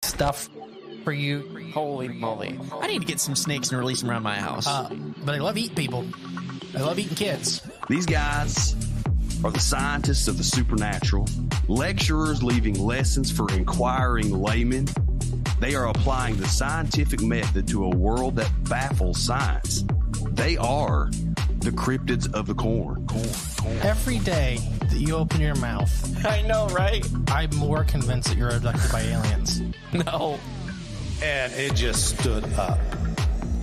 stuff for you. Holy moly. I need to get some snakes and release them around my house. But they love eating people. They love eating kids. These guys are the scientists of the supernatural, lecturers leaving lessons for inquiring laymen. They are applying the scientific method to a world that baffles science. They are the cryptids of the corn. Every day that you open your mouth, I know, right? I'm more convinced that you're abducted by aliens. No. And it just stood up.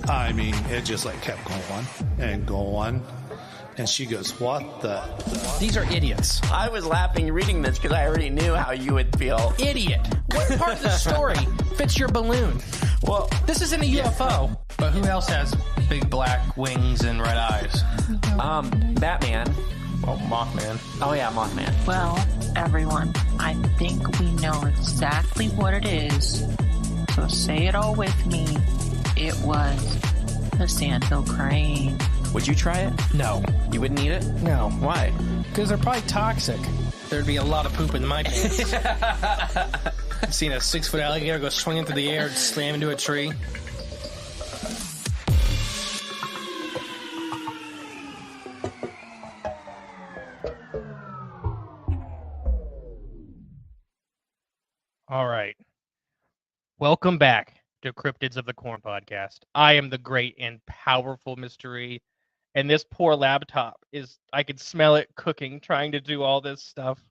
I mean, it just like kept going and going. And she goes, what the? These are idiots. I was laughing reading this because I already knew how you would feel. Idiot. What part of the story fits your balloon? Well, This isn't a UFO. But who else has big black wings and red eyes? Batman. Well, Mothman. Oh yeah, Mothman. Well, everyone, I think we know exactly what it is. So say it all with me. It was the sandhill crane. Would you try it? No. You wouldn't eat it? No. Why? Because they're probably toxic. There'd be a lot of poop in my pants. I've seen a 6-foot alligator go swinging through the air and slam into a tree. All right. Welcome back to Cryptids of the Corn podcast. I am the great and powerful mystery, and this poor laptop I could smell it cooking, trying to do all this stuff.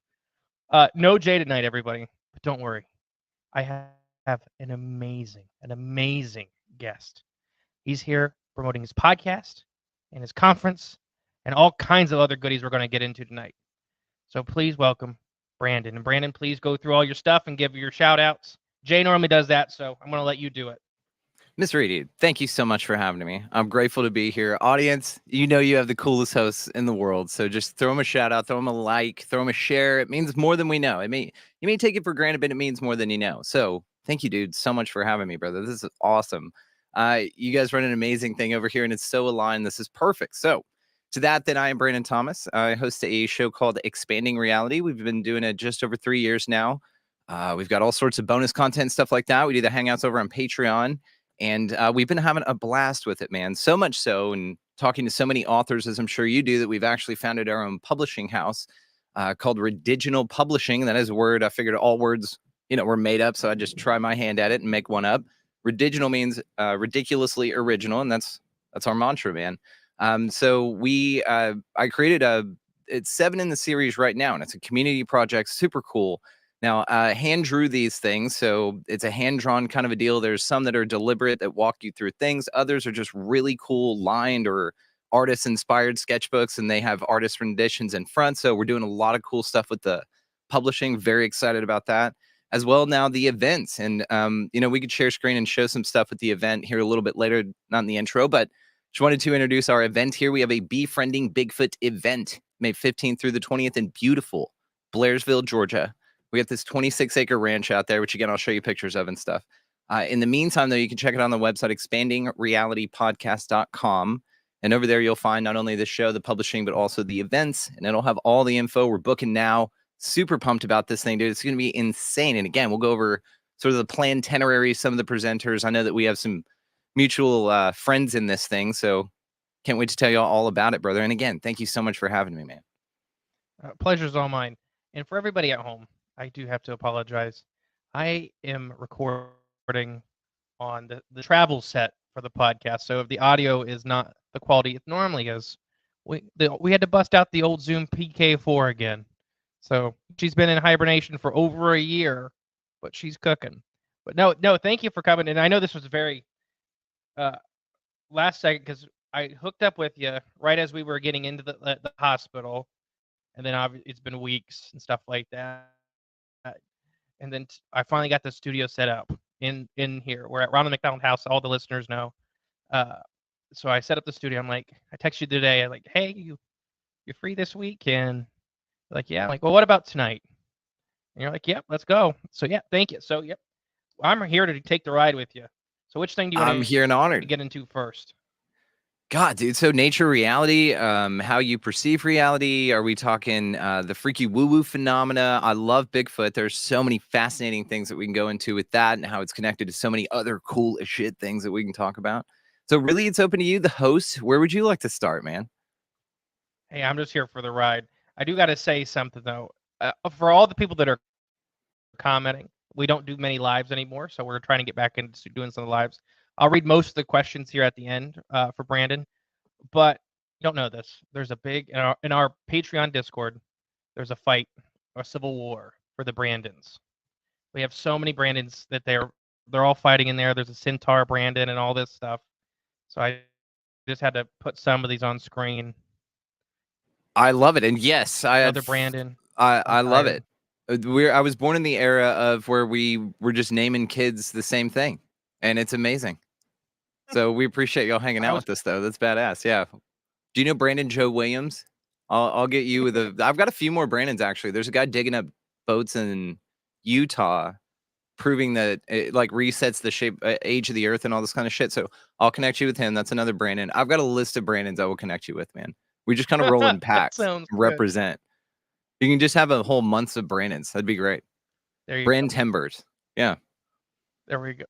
No Jay tonight, everybody, but don't worry. I have an amazing guest. He's here promoting his podcast and his conference and all kinds of other goodies we're going to get into tonight. So please welcome Brandon. And Brandon, please go through all your stuff and give your shout outs. Jay normally does that, so I'm going to let you do it. Mr. Reedy, thank you so much for having me. I'm grateful to be here. Audience, you know you have the coolest hosts in the world, so just throw them a shout out, throw them a like, throw them a share. It means more than we know. You may take it for granted, but it means more than you know. So thank you, dude, so much for having me, brother. This is awesome. You guys run an amazing thing over here, and it's so aligned. This is perfect. So to that, then I am Brandon Thomas. I host a show called Expanding Reality. We've been doing it just over 3 years now. We've got all sorts of bonus content, stuff like that. We do the hangouts over on Patreon, and we've been having a blast with it, man. So much so, and talking to so many authors, as I'm sure you do, that we've actually founded our own publishing house called Rediginal Publishing. That is a word. I figured all words, were made up, so I just try my hand at it and make one up. Rediginal means ridiculously original, and that's our mantra, man. So I created it's 7 in the series right now, and it's a community project, super cool. Now, hand drew these things, so it's a hand-drawn kind of a deal. There's some that are deliberate that walk you through things. Others are just really cool lined or artist-inspired sketchbooks, and they have artist renditions in front. So we're doing a lot of cool stuff with the publishing. Very excited about that. As well, now the events. And, we could share screen and show some stuff with the event here a little bit later, not in the intro, but just wanted to introduce our event here. We have a Befriending Bigfoot event, May 15th through the 20th in beautiful Blairsville, Georgia. We got this 26-acre ranch out there, which, again, I'll show you pictures of and stuff. In the meantime, though, you can check it on the website, expandingrealitypodcast.com. And over there, you'll find not only the show, the publishing, but also the events. And it'll have all the info. We're booking now. Super pumped about this thing, dude. It's going to be insane. And, again, we'll go over sort of the planned itinerary, some of the presenters. I know that we have some mutual friends in this thing, so can't wait to tell you all about it, brother. And, again, thank you so much for having me, man. Pleasure's all mine. And for everybody at home, I do have to apologize. I am recording on the travel set for the podcast, so if the audio is not the quality it normally is, we had to bust out the old Zoom PK4 again. So she's been in hibernation for over a year, but she's cooking. But no, thank you for coming. And I know this was very last second because I hooked up with you right as we were getting into the hospital, and then it's been weeks and stuff like that. And then I finally got the studio set up in here. We're at Ronald McDonald House. All the listeners know. So I set up the studio. I'm like, I text you today. I'm like, hey, you're free this week? And you're like, yeah. I'm like, well, what about tonight? And you're like, yep, let's go. So yeah, thank you. So yep, I'm here to take the ride with you. So which thing do you want I'm here and honored to get into first? God, dude. So nature, reality, how you perceive reality. Are we talking the freaky woo-woo phenomena? I love Bigfoot. There's so many fascinating things that we can go into with that and how it's connected to so many other cool as shit things that we can talk about. So really, it's open to you, the host. Where would you like to start, man? Hey, I'm just here for the ride. I do got to say something though. For all the people that are commenting, we don't do many lives anymore, so we're trying to get back into doing some lives. I'll read most of the questions here at the end for Brandon, but you don't know this. There's a big in our Patreon Discord. There's a fight, a civil war for the Brandons. We have so many Brandons that they're all fighting in there. There's a Centaur Brandon and all this stuff. So I just had to put some of these on screen. I love it, and yes, Another Brandon. I love it. I was born in the era of where we were just naming kids the same thing, and it's amazing. So we appreciate y'all hanging out with us, though. That's badass. Yeah. Do you know Brandon Joe Williams? I'll get you with a. I've got a few more Brandons actually. There's a guy digging up boats in Utah, proving that it like resets the shape, age of the earth, and all this kind of shit. So I'll connect you with him. That's another Brandon. I've got a list of Brandons I will connect you with, man. We just kind of roll in packs, sounds good. represent. You can just have a whole month of Brandons. That'd be great. There you Brand go. Timbers. Yeah. There we go.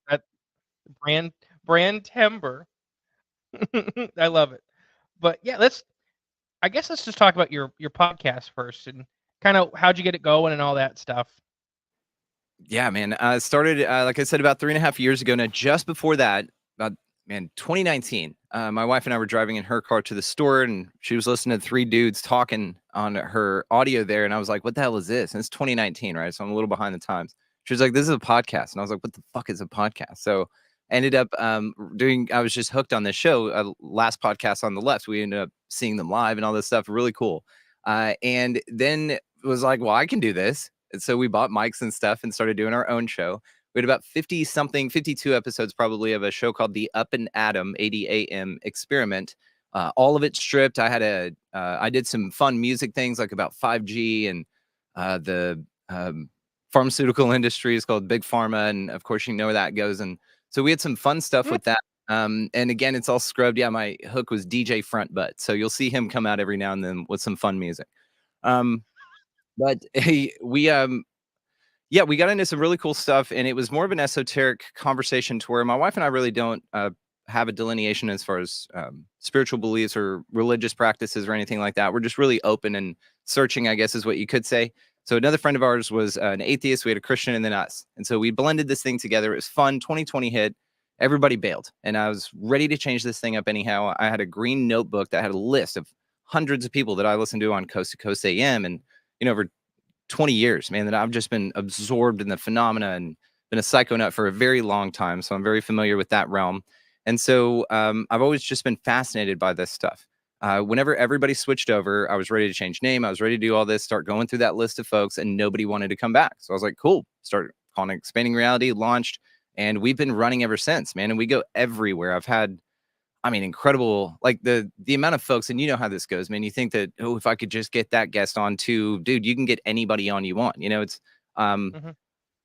Brand Timber. I love it. But yeah, I guess let's just talk about your podcast first and kind of how'd you get it going and all that stuff. Yeah, man. I started, like I said, about 3.5 years ago. Now, just before that, about 2019, my wife and I were driving in her car to the store, and she was listening to three dudes talking on her audio there, and I was like, "What the hell is this?" And it's 2019, right? So I'm a little behind the times. She was like, "This is a podcast," and I was like, "What the fuck is a podcast?" So I ended up doing. I was just hooked on this show. Last podcast on the left, we ended up seeing them live and all this stuff. Really cool. And then was like, "Well, I can do this." And so we bought mics and stuff and started doing our own show. We had about 52 episodes probably of a show called the Up and Atom, ADAM Experiment. All of it stripped. I did some fun music things like about 5G and the pharmaceutical industry is called Big Pharma. And of course, you know where that goes. And so we had some fun stuff with that. And again, it's all scrubbed. Yeah, my hook was DJ Front Butt. So you'll see him come out every now and then with some fun music. But hey, we got into some really cool stuff, and it was more of an esoteric conversation to where my wife and I really don't have a delineation as far as spiritual beliefs or religious practices or anything like that. We're just really open and searching, I guess is what you could say. So another friend of ours was an atheist. We had a Christian and then us. And so we blended this thing together. It was fun. 2020 hit. Everybody bailed. And I was ready to change this thing up anyhow. I had a green notebook that had a list of hundreds of people that I listened to on Coast to Coast AM. And, over 20 years, man, that I've just been absorbed in the phenomena and been a psychonaut for a very long time. So I'm very familiar with that realm. And so I've always just been fascinated by this stuff. Whenever everybody switched over, I was ready to change name. I was ready to do all this, start going through that list of folks, and nobody wanted to come back. So I was like, cool, started calling it Expanding Reality, launched, and we've been running ever since, man. And we go everywhere. I've had incredible, like the amount of folks, and you know how this goes, man. You think that, oh, if I could just get that guest on too, dude, you can get anybody on you want. It's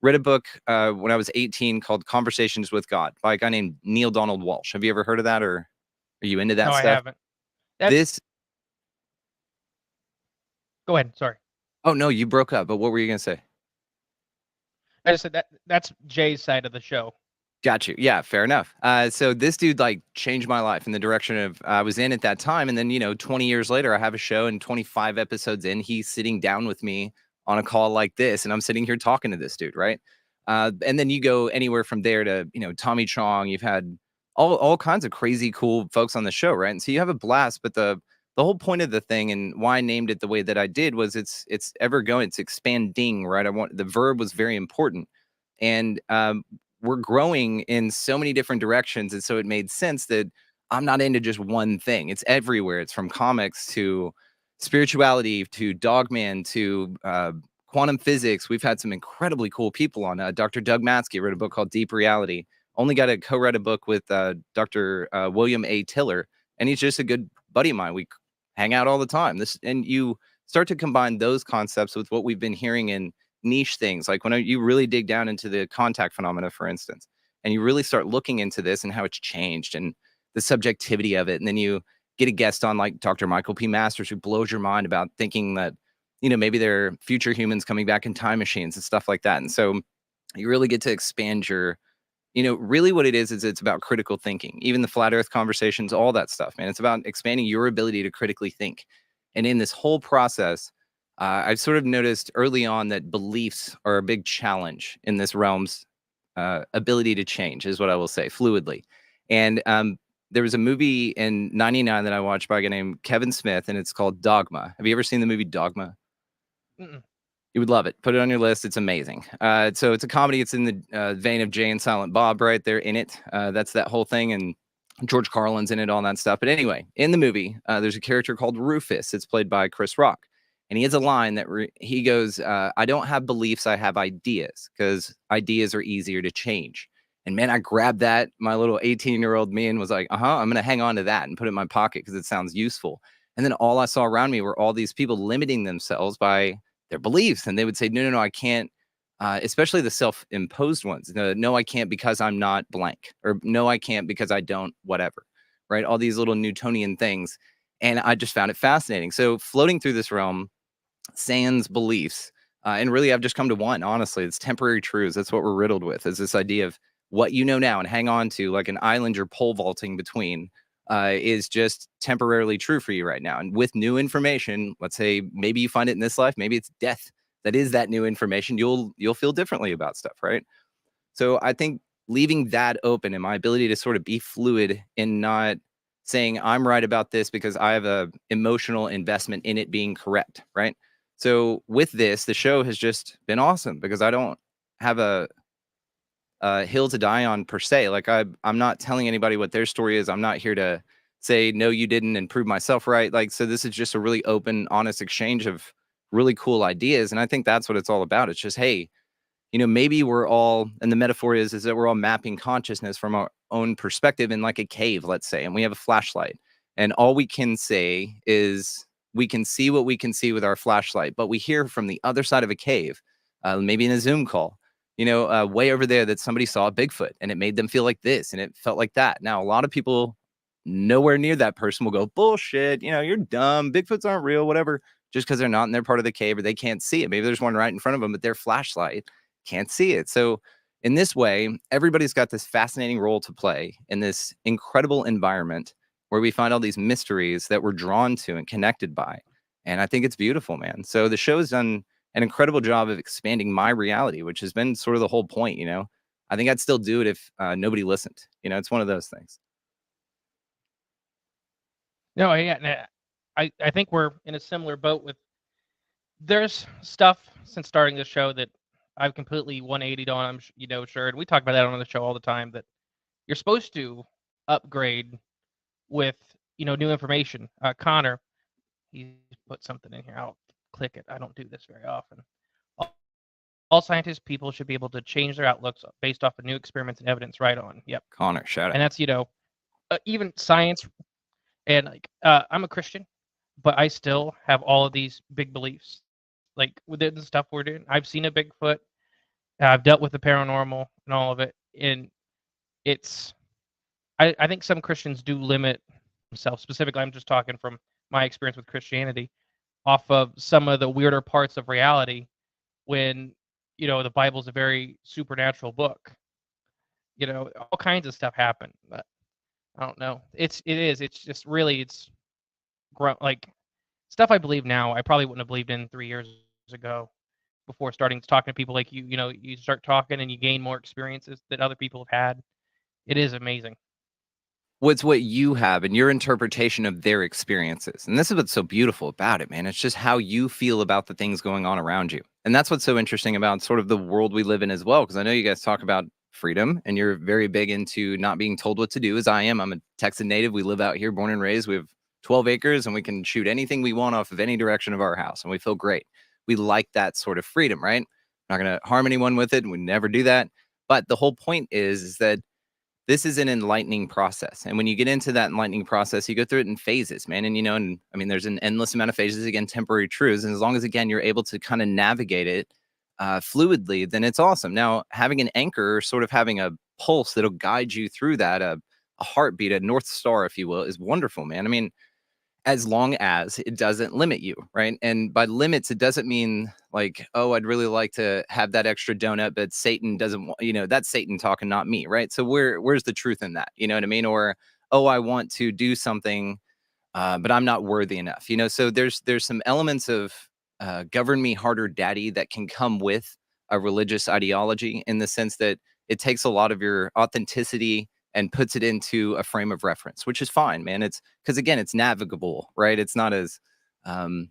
read a book when I was 18 called Conversations with God by a guy named Neil Donald Walsh. Have you ever heard of that, or are you into that stuff? No, I haven't. Go ahead. Sorry. Oh no, you broke up. But what were you gonna say? I just said that's Jay's side of the show. Got you. Yeah, fair enough. So this dude changed my life in the direction of I was in at that time. And then, 20 years later, I have a show and 25 episodes in, he's sitting down with me on a call like this. And I'm sitting here talking to this dude. Right. And then you go anywhere from there to, Tommy Chong. You've had all kinds of crazy, cool folks on the show. Right. And so you have a blast. But the whole point of the thing and why I named it the way that I did was it's ever going, it's expanding. Right. The verb was very important. And, we're growing in so many different directions. And so it made sense that I'm not into just one thing. It's everywhere. It's from comics to spirituality to Dogman to quantum physics. We've had some incredibly cool people on. Dr. Doug Matsky wrote a book called Deep Reality. Only got to co-write a book with Dr. William A. Tiller. And he's just a good buddy of mine. We hang out all the time. And you start to combine those concepts with what we've been hearing in niche things, like when you really dig down into the contact phenomena, for instance, and you really start looking into this and how it's changed and the subjectivity of it. And then you get a guest on like Dr. Michael P. Masters, who blows your mind about thinking that, maybe there are future humans coming back in time machines and stuff like that. And so you really get to expand your, really what it is it's about critical thinking. Even the flat earth conversations, all that stuff, man. It's about expanding your ability to critically think. And in this whole process, I've sort of noticed early on that beliefs are a big challenge in this realm's ability to change, is what I will say, fluidly. And there was a movie in '99 that I watched by a guy named Kevin Smith, and it's called Dogma. Have you ever seen the movie Dogma? Mm-mm. You would love it. Put it on your list. It's amazing. So it's a comedy. It's in the vein of Jay and Silent Bob, right? They're in it. That's that whole thing. And George Carlin's in it, all that stuff. But anyway, in the movie, there's a character called Rufus. It's played by Chris Rock. And he has a line that he goes, I don't have beliefs, I have ideas, because ideas are easier to change. And man, I grabbed that, my little 18-year-old me, and was like, I'm going to hang on to that and put it in my pocket because it sounds useful. And then all I saw around me were all these people limiting themselves by their beliefs. And they would say, no, I can't, especially the self-imposed ones. No, I can't because I'm not blank, or no, I can't because I don't whatever, right? All these little Newtonian things. And I just found it fascinating. So floating through this realm, sans beliefs, and really I've just come to one, honestly. It's temporary truths. That's what we're riddled with, is this idea of what you know now and hang on to like an island you're pole vaulting between is just temporarily true for you right now. And with new information, let's say maybe you find it in this life, maybe it's death that is that new information, you'll feel differently about stuff, right? So I think leaving that open and my ability to sort of be fluid and not saying I'm right about this because I have a emotional investment in it being correct, right? So with this, the show has just been awesome because I don't have a hill to die on per se. Like I'm not telling anybody what their story is. I'm not here to say, no, you didn't, and prove myself right. Like, so this is just a really open, honest exchange of really cool ideas. And I think that's what it's all about. It's just, hey, maybe we're all, and the metaphor is that we're all mapping consciousness from our own perspective in like a cave, let's say, and we have a flashlight. And all we can say is we can see what we can see with our flashlight, but we hear from the other side of a cave, maybe in a Zoom call, way over there, that somebody saw a Bigfoot and it made them feel like this and it felt like that. Now, a lot of people nowhere near that person will go, bullshit, you're dumb, Bigfoots aren't real, whatever, just because they're not in their part of the cave or they can't see it. Maybe there's one right in front of them, but their flashlight can't see it. So in this way, everybody's got this fascinating role to play in this incredible environment where we find all these mysteries that we're drawn to and connected by. And I think it's beautiful, man. So the show has done an incredible job of expanding my reality, which has been sort of the whole point. I think I'd still do it if nobody listened. It's one of those things. No, yeah, I think we're in a similar boat with. There's stuff since starting the show that I've completely 180'd on. I'm sure, and we talk about that on the show all the time. That you're supposed to upgrade with new information. Connor, he put something in here. I'll click it. I don't do this very often. All scientists, people should be able to change their outlooks based off of new experiments and evidence. Right on. Yep. Connor, shout out. And that's even science. And like I'm a Christian, but I still have all of these big beliefs. Like within the stuff we're doing, I've seen a Bigfoot. I've dealt with the paranormal and all of it, and it's. I think some Christians do limit themselves. Specifically, I'm just talking from my experience with Christianity, off of some of the weirder parts of reality. When the Bible's a very supernatural book, all kinds of stuff happen. But I don't know. It's just really like stuff I believe now. I probably wouldn't have believed in 3 years ago. Before starting talking to people like you, you start talking and you gain more experiences that other people have had. It is amazing. What's what you have and your interpretation of their experiences. And this is what's so beautiful about it, man. It's just how you feel about the things going on around you. And that's what's so interesting about sort of the world we live in as well. Because I know you guys talk about freedom and you're very big into not being told what to do, as I am. I'm a Texan native. We live out here, born and raised. We have 12 acres and we can shoot anything we want off of any direction of our house. And we feel great. We like that sort of freedom, right? Not going to harm anyone with it. And we never do that. But the whole point is that this is an enlightening process. And when you get into that enlightening process, you go through it in phases, man. And, I mean, there's an endless amount of phases, again, temporary truths. And as long as, again, you're able to kind of navigate it fluidly, then it's awesome. Now, having an anchor, sort of having a pulse that'll guide you through that, a heartbeat, a North Star, if you will, is wonderful, man. I mean, as long as it doesn't limit you, right? And by limits, it doesn't mean like, oh, I'd really like to have that extra donut, but Satan doesn't want, that's Satan talking, not me, right? So where's the truth in that? You know what I mean? Or, oh, I want to do something, but I'm not worthy enough, So there's some elements of govern me harder, daddy, that can come with a religious ideology, in the sense that it takes a lot of your authenticity and puts it into a frame of reference, which is fine, man. It's because, again, it's navigable, right? It's not as, I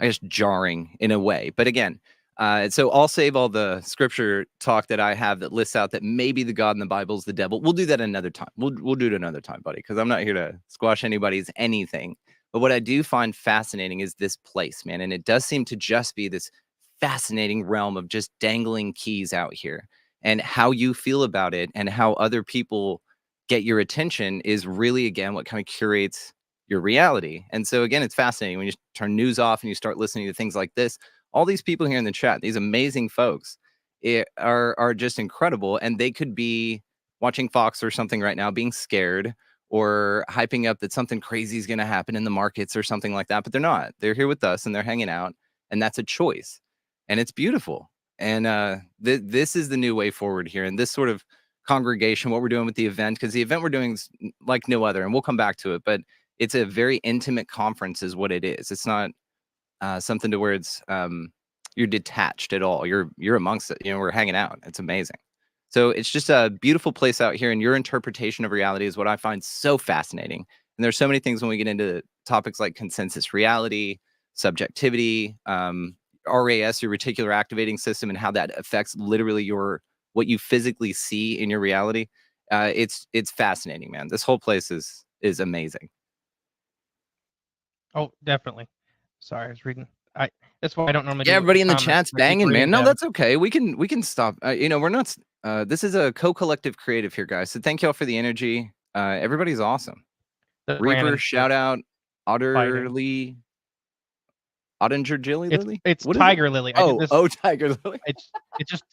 guess, jarring in a way. But again, so I'll save all the scripture talk that I have that lists out that maybe the God in the Bible is the devil. We'll do that another time. We'll do it another time, buddy, because I'm not here to squash anybody's anything. But what I do find fascinating is this place, man. And it does seem to just be this fascinating realm of just dangling keys out here. And how you feel about it and how other people get your attention is really, again, what kind of curates your reality. And so, again, it's fascinating when you turn news off and you start listening to things like this. All these people here in the chat, these amazing folks, are just incredible. And they could be watching Fox or something right now, being scared or hyping up that something crazy is going to happen in the markets or something like that. But they're not. They're here with us and they're hanging out. And that's a choice. And it's beautiful. And this is the new way forward here. And this sort of congregation, what we're doing with the event, because the event we're doing is like no other, and we'll come back to it, but it's a very intimate conference is what it is. It's not something to where it's you're detached at all. You're amongst it. We're hanging out. It's amazing. So it's just a beautiful place out here. And your interpretation of reality is what I find so fascinating. And there's so many things when we get into topics like consensus reality, subjectivity, RAS, your reticular activating system, and how that affects literally what you physically see in your reality. It's fascinating, man. This whole place is amazing. Oh, definitely. Sorry, I was reading. That's why I don't normally. Yeah, everybody in the chat's banging, man. No, them. that's okay. We can stop. We're not. This is a co-collective creative here, guys. So thank y'all for the energy. Everybody's awesome. Reaper, shout out, Otterly. Ottinger Lily? It's Tiger Lily. Tiger Lily. It's just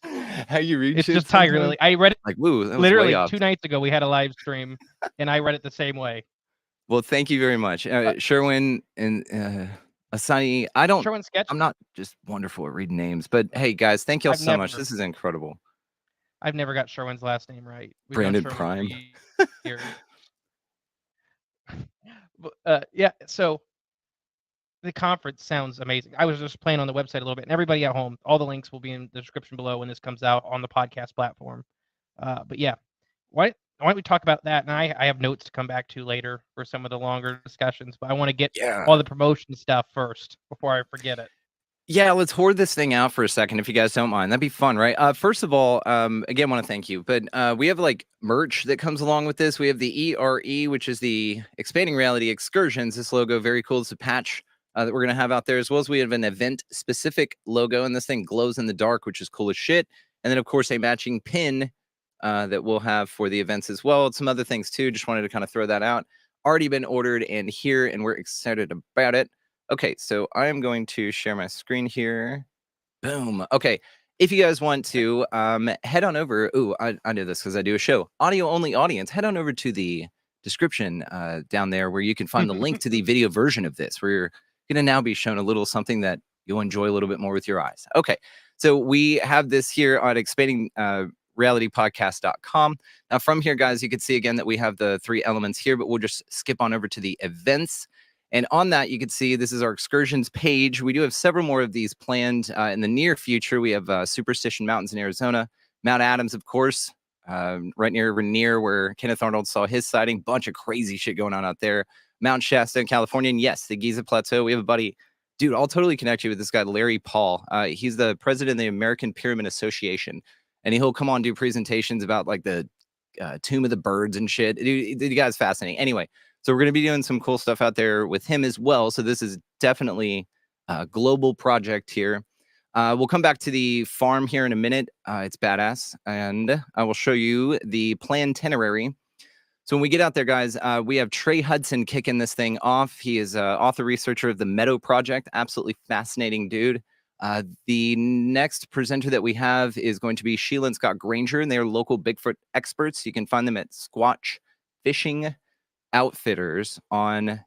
how you read. It's just Tiger Lily. I read it like woo. Literally 2 nights ago. We had a live stream, and I read it the same way. Well, thank you very much, Sherwin and Asani. Sherwin Sketch. I'm not just wonderful at reading names, but hey, guys, thank y'all so much. This is incredible. I've never got Sherwin's last name right. Brandon Prime. Yeah. So. The conference sounds amazing. I was just playing on the website a little bit, and everybody at home, all the links will be in the description below when this comes out on the podcast platform. But yeah, why don't we talk about that? And I have notes to come back to later for some of the longer discussions, but I want to get all the promotion stuff first before I forget it. Yeah, let's hoard this thing out for a second, if you guys don't mind. That'd be fun, right? First of all, again, want to thank you. But we have like merch that comes along with this. We have the ERE, which is the Expanding Reality Excursions. This logo, very cool. It's a patch that we're going to have out there, as well as we have an event-specific logo, and this thing glows in the dark, which is cool as shit. And then, of course, a matching pin that we'll have for the events as well. Some other things, too. Just wanted to kind of throw that out. Already been ordered and here, and we're excited about it. Okay, so I am going to share my screen here. Boom. Okay, if you guys want to head on over. Ooh, I do this because I do a show. Audio-only audience, head on over to the description down there where you can find the link to the video version of this, where you're going to now be shown a little something that you'll enjoy a little bit more with your eyes. Okay, so we have this here on expandingrealitypodcast.com. Now from here, guys, you can see again that we have the 3 elements here, but we'll just skip on over to the events. And on that, you can see this is our excursions page. We do have several more of these planned in the near future. We have Superstition Mountains in Arizona, Mount Adams, of course, right near Rainier, where Kenneth Arnold saw his sighting. Bunch of crazy shit going on out there. Mount Shasta in California, and yes, the Giza Plateau. We have a buddy, dude, I'll totally connect you with this guy, Larry Paul. He's the president of the American Pyramid Association, and he'll come on and do presentations about like the Tomb of the Birds and shit. Dude, the guy's fascinating. Anyway, so we're going to be doing some cool stuff out there with him as well. So this is definitely a global project here. We'll come back to the farm here in a minute. It's badass, and I will show you the planned itinerary. So when we get out there, guys, we have Trey Hudson kicking this thing off. He is author researcher of the Meadow Project. Absolutely fascinating dude. The next presenter that we have is going to be Sheila and Scott Granger, and they are local Bigfoot experts. You can find them at Fishing Outfitters on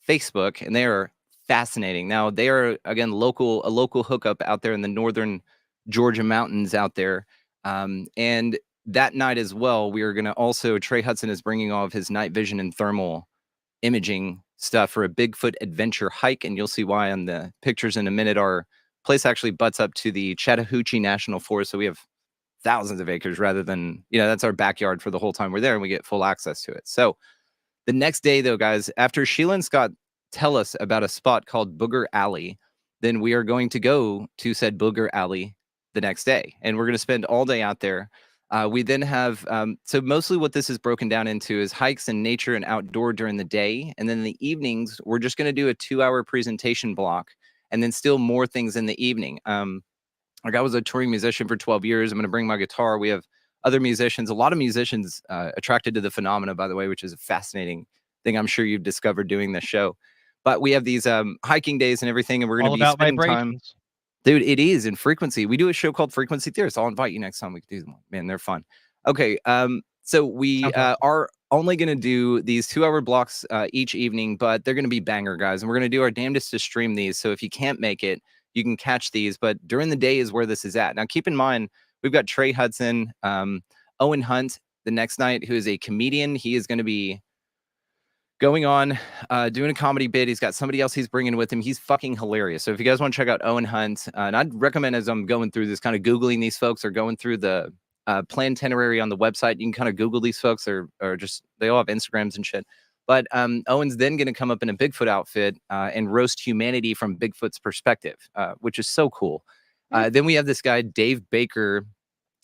Facebook, and they are fascinating. Now, they are, again, a local hookup out there in the northern Georgia mountains out there. And that night as well, we are going to also, Trey Hudson is bringing all of his night vision and thermal imaging stuff for a Bigfoot adventure hike, and you'll see why on the pictures in a minute. Our place actually butts up to the Chattahoochee National Forest, so we have thousands of acres rather than, that's our backyard for the whole time we're there, and we get full access to it. So the next day, though, guys, after Sheila and Scott tell us about a spot called Booger Alley, then we are going to go to said Booger Alley the next day, and we're going to spend all day out there. We then have, so mostly what this is broken down into is hikes in nature and outdoor during the day. And then in the evenings, we're just going to do a 2-hour presentation block and then still more things in the evening. Like I was a touring musician for 12 years. I'm going to bring my guitar. We have other musicians, a lot of musicians attracted to the phenomena, by the way, which is a fascinating thing I'm sure you've discovered doing this show. But we have these hiking days and everything, and we're going to be spending time. Dude, it is in Frequency. We do a show called Frequency Theorists. I'll invite you next time we can do them. Man, they're fun. Okay, so we are only going to do these 2-hour blocks each evening, but they're going to be banger, guys. And we're going to do our damnedest to stream these. So if you can't make it, you can catch these. But during the day is where this is at. Now, keep in mind, we've got Trey Hudson, Owen Hunt the next night, who is a comedian. He is going to be going on, doing a comedy bit. He's got somebody else he's bringing with him. He's fucking hilarious. So if you guys want to check out Owen Hunt, and I'd recommend, as I'm going through this, kind of Googling these folks or going through the planned itinerary on the website, you can kind of Google these folks, or just, they all have Instagrams and shit. But Owen's then going to come up in a Bigfoot outfit and roast humanity from Bigfoot's perspective, which is so cool. Then we have this guy, Dave Baker,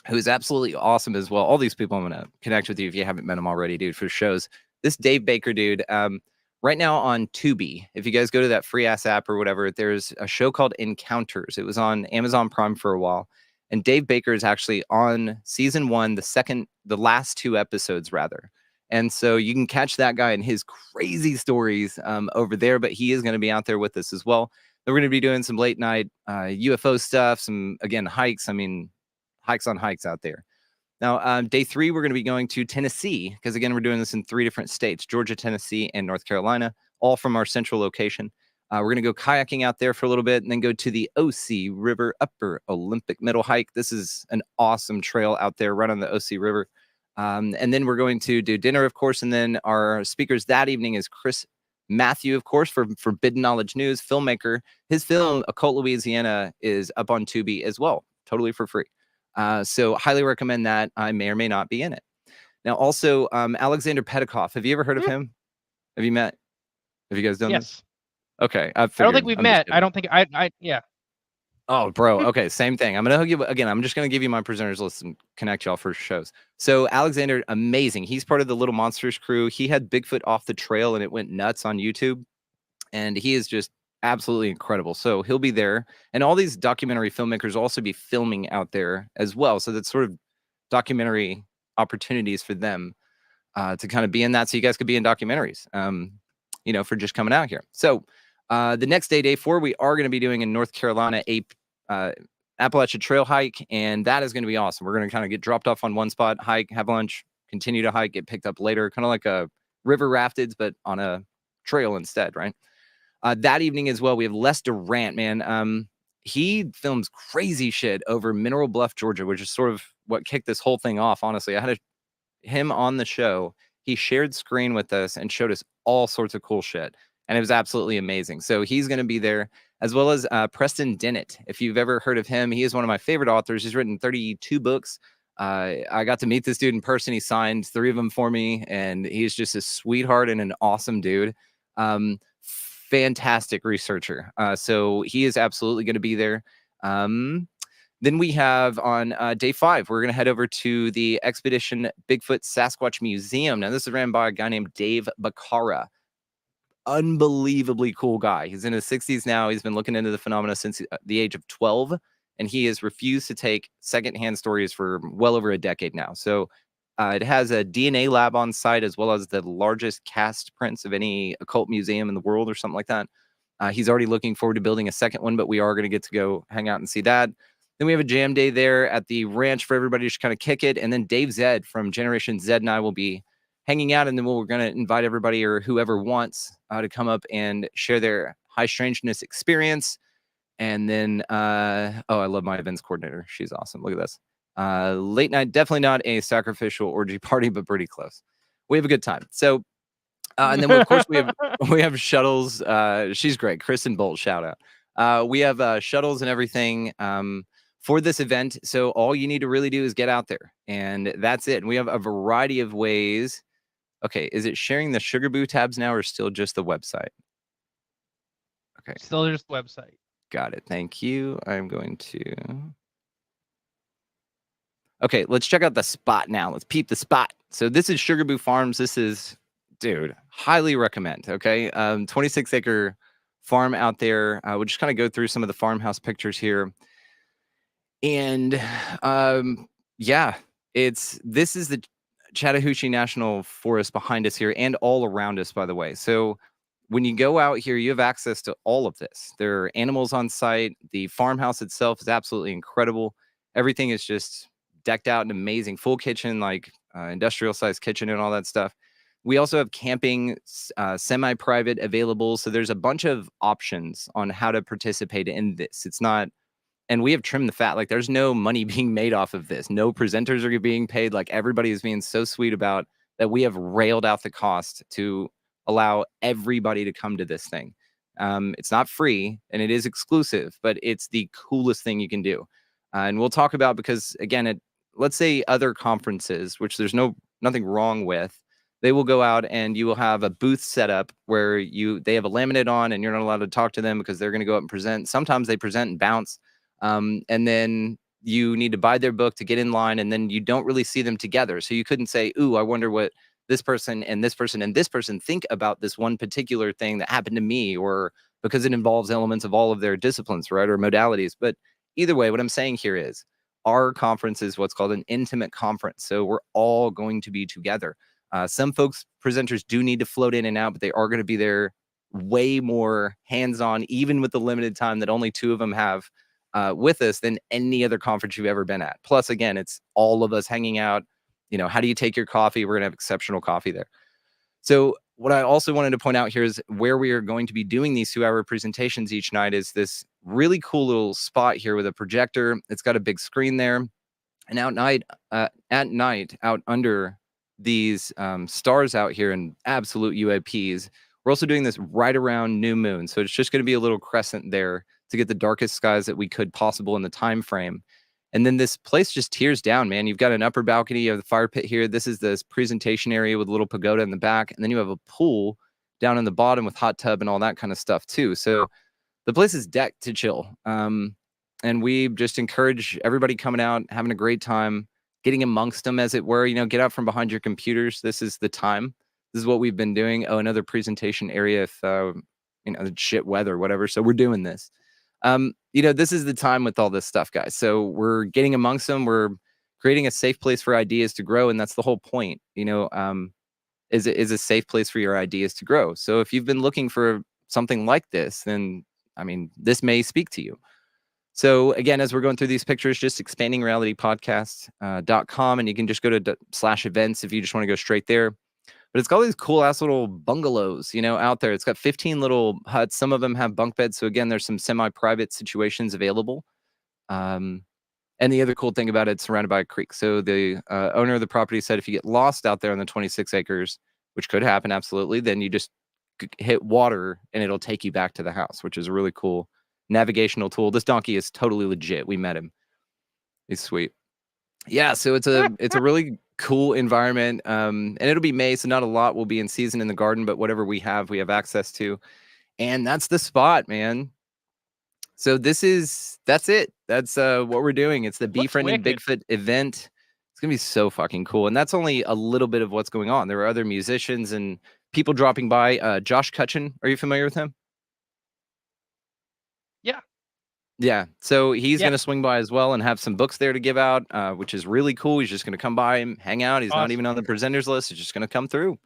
who's absolutely awesome as well. All these people I'm going to connect with you if you haven't met him already, dude, for shows. This Dave Baker dude, right now on Tubi, if you guys go to that free ass app or whatever, there's a show called Encounters. It was on Amazon Prime for a while. And Dave Baker is actually on season 1, the last 2 episodes rather. And so you can catch that guy and his crazy stories over there, but he is going to be out there with us as well. Then we're going to be doing some late night UFO stuff, some, again, hikes. I mean, hikes on hikes out there. Now, day 3, we're going to be going to Tennessee, because, again, we're doing this in 3 different states, Georgia, Tennessee, and North Carolina, all from our central location. We're going to go kayaking out there for a little bit and then go to the OC River Upper Olympic Middle Hike. This is an awesome trail out there right on the OC River. And then we're going to do dinner, of course, and then our speakers that evening is Chris Matthew, of course, for Forbidden Knowledge News, filmmaker. His film, Occult Louisiana, is up on Tubi as well, totally for free. So highly recommend that. I may or may not be in it. Now, also, Alexander Petikoff. Have you ever heard of him? Have you met? Have you guys done this? Okay. I don't think we've met. I don't think yeah. Oh, bro. Okay. Same thing. I'm going to hook you again. I'm just going to give you my presenters list and connect y'all for shows. So Alexander, amazing. He's part of the Little Monsters crew. He had Bigfoot Off the Trail and it went nuts on YouTube. And he is just absolutely incredible. So he'll be there. And all these documentary filmmakers will also be filming out there as well. So that's sort of documentary opportunities for them to kind of be in that. So you guys could be in documentaries, for just coming out here. So the next day 4, we are going to be doing in North Carolina a Appalachian Trail hike. And that is going to be awesome. We're going to kind of get dropped off on one spot, hike, have lunch, continue to hike, get picked up later, kind of like a river rafted, but on a trail instead, right? That evening as well, we have Les Durant, man. He films crazy shit over Mineral Bluff, Georgia, which is sort of what kicked this whole thing off, honestly. I had him on the show. He shared screen with us and showed us all sorts of cool shit. And it was absolutely amazing. So he's going to be there, as well as Preston Dennett. If you've ever heard of him, he is one of my favorite authors. He's written 32 books. I got to meet this dude in person. He signed 3 of them for me, and he's just a sweetheart and an awesome dude. Fantastic researcher. So he is absolutely going to be there. Then we have on day 5, we're going to head over to the Expedition Bigfoot Sasquatch Museum. Now, this is ran by a guy named Dave Bacara. Unbelievably cool guy. He's in his 60s now. He's been looking into the phenomena since the age of 12, and he has refused to take secondhand stories for well over a decade now. So it has a DNA lab on site, as well as the largest cast prints of any occult museum in the world or something like that. He's already looking forward to building a second one, but we are going to get to go hang out and see that. Then we have a jam day there at the ranch for everybody to kind of kick it. And then Dave Zed from Generation Z and I will be hanging out, and then we're going to invite everybody or whoever wants to come up and share their high strangeness experience. And then, I love my events coordinator. She's awesome. Look at this. Late night, definitely not a sacrificial orgy party, but pretty close. We have a good time. So, and then of course we have shuttles. She's great. Kristen Bolt, shout out. We have shuttles and everything for this event. So all you need to really do is get out there, and that's it. And we have a variety of ways. Okay, is it sharing the Sugarboo tabs now, or still just the website? Okay, Still just the website. got it. Thank you. I'm going to. Okay, let's check out the spot now. Let's peep the spot. So this is Sugarboo Farms. This is, dude, highly recommend. Okay, 26-acre farm out there. We'll just kind of go through some of the farmhouse pictures here. And yeah, this is the Chattahoochee National Forest behind us here, and all around us, by the way. So when you go out here, you have access to all of this. There are animals on site. The farmhouse itself is absolutely incredible. Everything is just decked out and amazing. Full kitchen, like industrial sized kitchen and all that stuff. We also have camping, semi-private available. So there's a bunch of options on how to participate in this. It's not, and we have trimmed the fat. Like, there's no money being made off of this. No presenters are being paid. Like, everybody is being so sweet about that. We have railed out the cost to allow everybody to come to this thing. It's not free and it is exclusive, but it's the coolest thing you can do. And we'll talk about, because again, let's say other conferences, which there's nothing wrong with, they will go out and you will have a booth set up where they have a laminate on and you're not allowed to talk to them because they're going to go up and present. Sometimes they present and bounce. And then you need to buy their book to get in line, and then you don't really see them together. So you couldn't say, ooh, I wonder what this person and this person and this person think about this one particular thing that happened to me, or because it involves elements of all of their disciplines, right, or modalities. But either way, what I'm saying here is our conference is what's called an intimate conference. So we're all going to be together. Some presenters do need to float in and out, but they are going to be there way more hands-on, even with the limited time that only 2 of them have with us, than any other conference you've ever been at. Plus, again, it's all of us hanging out. You know, how do you take your coffee? We're going to have exceptional coffee there. So what I also wanted to point out here is where we are going to be doing these 2-hour presentations each night is this really cool little spot here with a projector. It's got a big screen there. And at night, out under these stars out here and absolute UAPs, we're also doing this right around new moon. So it's just going to be a little crescent there to get the darkest skies that we could possible in the time frame. And then this place just tears down, man. You've got an upper balcony of the fire pit here. This is this presentation area with a little pagoda in the back. And then you have a pool down in the bottom with hot tub and all that kind of stuff too. So the place is decked to chill. And we just encourage everybody coming out, having a great time, getting amongst them, as it were. You know, get out from behind your computers. This is the time. This is what we've been doing. Oh, another presentation area if, shit weather, whatever. So we're doing this. This is the time with all this stuff, guys. So we're getting amongst them. We're creating a safe place for ideas to grow. And that's the whole point, is a safe place for your ideas to grow. So if you've been looking for something like this, then, this may speak to you. So again, as we're going through these pictures, just expandingrealitypodcast.com, and you can just go to /events if you just want to go straight there. But it's got all these cool ass little bungalows, out there. It's got 15 little huts. Some of them have bunk beds. So again, there's some semi-private situations available. And the other cool thing about it, it's surrounded by a creek. So the owner of the property said if you get lost out there on the 26 acres, which could happen, absolutely, then you just hit water and it'll take you back to the house, which is a really cool navigational tool. This donkey is totally legit. We met him. He's sweet. Yeah, so it's a really cool environment. And it'll be May, so not a lot will be in season in the garden, but whatever we have access to. And that's the spot, man. So that's it. That's what we're doing. It's the Befriending Bigfoot event. It's gonna be so fucking cool. And that's only a little bit of what's going on. There are other musicians and people dropping by. Josh Cutchin, are you familiar with him? Yeah, so he's going to swing by as well and have some books there to give out, which is really cool. He's just going to come by and hang out. He's not even on the presenters list. He's just going to come through.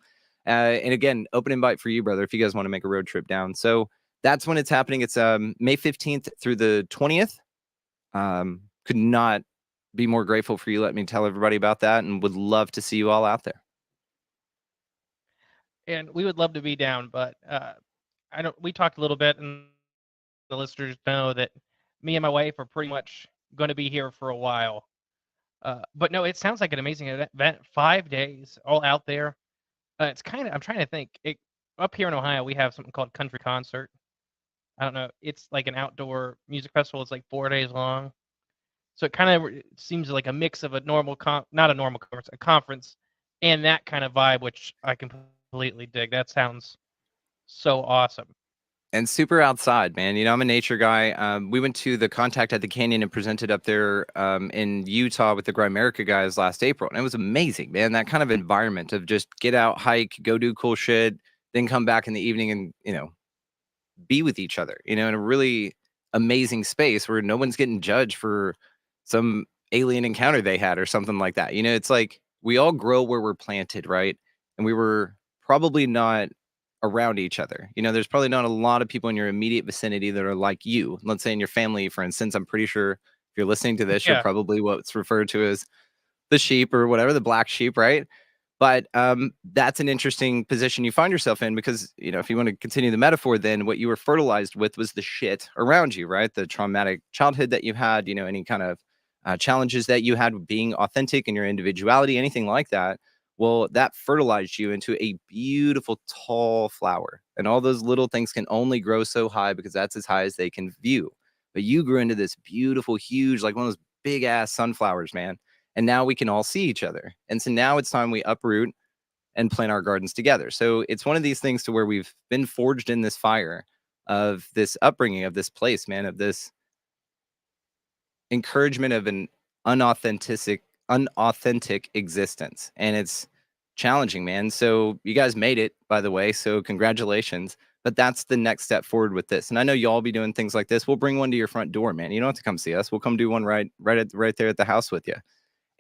And again, open invite for you, brother, if you guys want to make a road trip down. So that's when it's happening. It's May 15th through the 20th. Could not be more grateful for you letting me tell everybody about that, and would love to see you all out there. and we would love to be down, but I don't. We talked a little bit, and the listeners know that me and my wife are pretty much going to be here for a while. But no, it sounds like an amazing event. 5 days, all out there. It's kind of. I'm trying to think. Up here in Ohio, we have something called Country Concert. I don't know. It's like an outdoor music festival. It's like 4 days long. So it kind of seems like a mix of a normal not a normal conference, a conference, and that kind of vibe, which I completely dig. That sounds so awesome. And super outside, man. You know, I'm a nature guy. We went to the Contact at the Canyon and presented up there in Utah with the Grimerica guys last April. And it was amazing, man. That kind of environment of just get out, hike, go do cool shit, then come back in the evening and, you know, be with each other, you know, in a really amazing space where no one's getting judged for some alien encounter they had or something like that. You know, it's like we all grow where we're planted, right? And we were probably not around each other. You know, there's probably not a lot of people in your immediate vicinity that are like you. Let's say in your family, for instance. I'm pretty sure if you're listening to this, you're Yeah. probably what's referred to as the sheep or whatever, the black sheep, right? But that's an interesting position you find yourself in because, you know, if you want to continue the metaphor, then what you were fertilized with was the shit around you, right? The traumatic childhood that you had, you know, any kind of challenges that you had with being authentic in your individuality, anything like that. Well, that fertilized you into a beautiful, tall flower. And all those little things can only grow so high because that's as high as they can view. But you grew into this beautiful, huge, like one of those big ass sunflowers, man. And now we can all see each other. And so now it's time we uproot and plant our gardens together. So it's one of these things to where we've been forged in this fire of this upbringing of this place, man, of this encouragement of an unauthentic existence. And it's challenging, man. So you guys made it, by the way. So congratulations. But that's the next step forward with this. And I know y'all be doing things like this. We'll bring one to your front door, man. You don't have to come see us. We'll come do one right there at the house with you.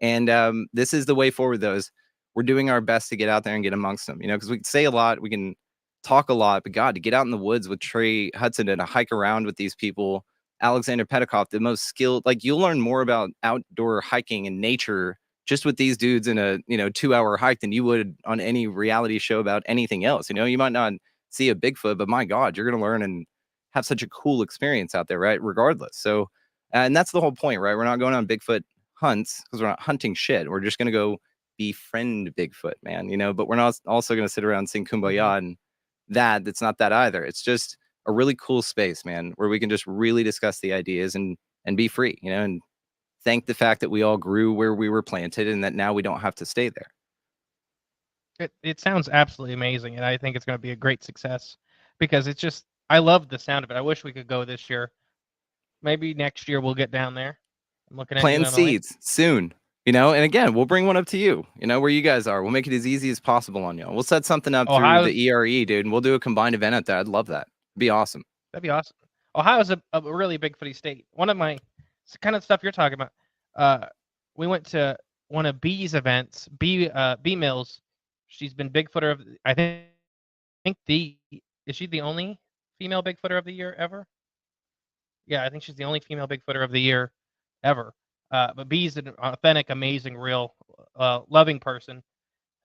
And this is the way forward, though, is we're doing our best to get out there and get amongst them, you know, because we can say a lot, we can talk a lot, but God, to get out in the woods with Trey Hudson and to hike around with these people, Alexander Petikoff, the most skilled, like you'll learn more about outdoor hiking and nature just with these dudes in a, you know, 2-hour hike than you would on any reality show about anything else. You know, you might not see a Bigfoot, but my God, you're going to learn and have such a cool experience out there, right? Regardless. So, and that's the whole point, right? We're not going on Bigfoot hunts because we're not hunting shit. We're just going to go befriend Bigfoot, man, you know, but we're not also going to sit around and sing Kumbaya and that's not that either. It's just a really cool space, man, where we can just really discuss the ideas and be free, you know, and thank the fact that we all grew where we were planted and that now we don't have to stay there. It sounds absolutely amazing, and I think it's going to be a great success because it's just, I love the sound of it. I wish we could go this year. Maybe next year we'll get down there. I'm looking at planting seeds soon, you know, and again, we'll bring one up to you, you know, where you guys are. We'll make it as easy as possible on you. We'll set something up through the ERE, dude, and we'll do a combined event at that. I'd love that. It'd be awesome. That'd be awesome. Ohio's a really big footy state. One of my kind of stuff you're talking about. We went to one of B's events. B Mills. She's been Bigfooter of, I think is she the only female Bigfooter of the year ever? Yeah, I think she's the only female Bigfooter of the year ever. But B's an authentic, amazing, real, loving person.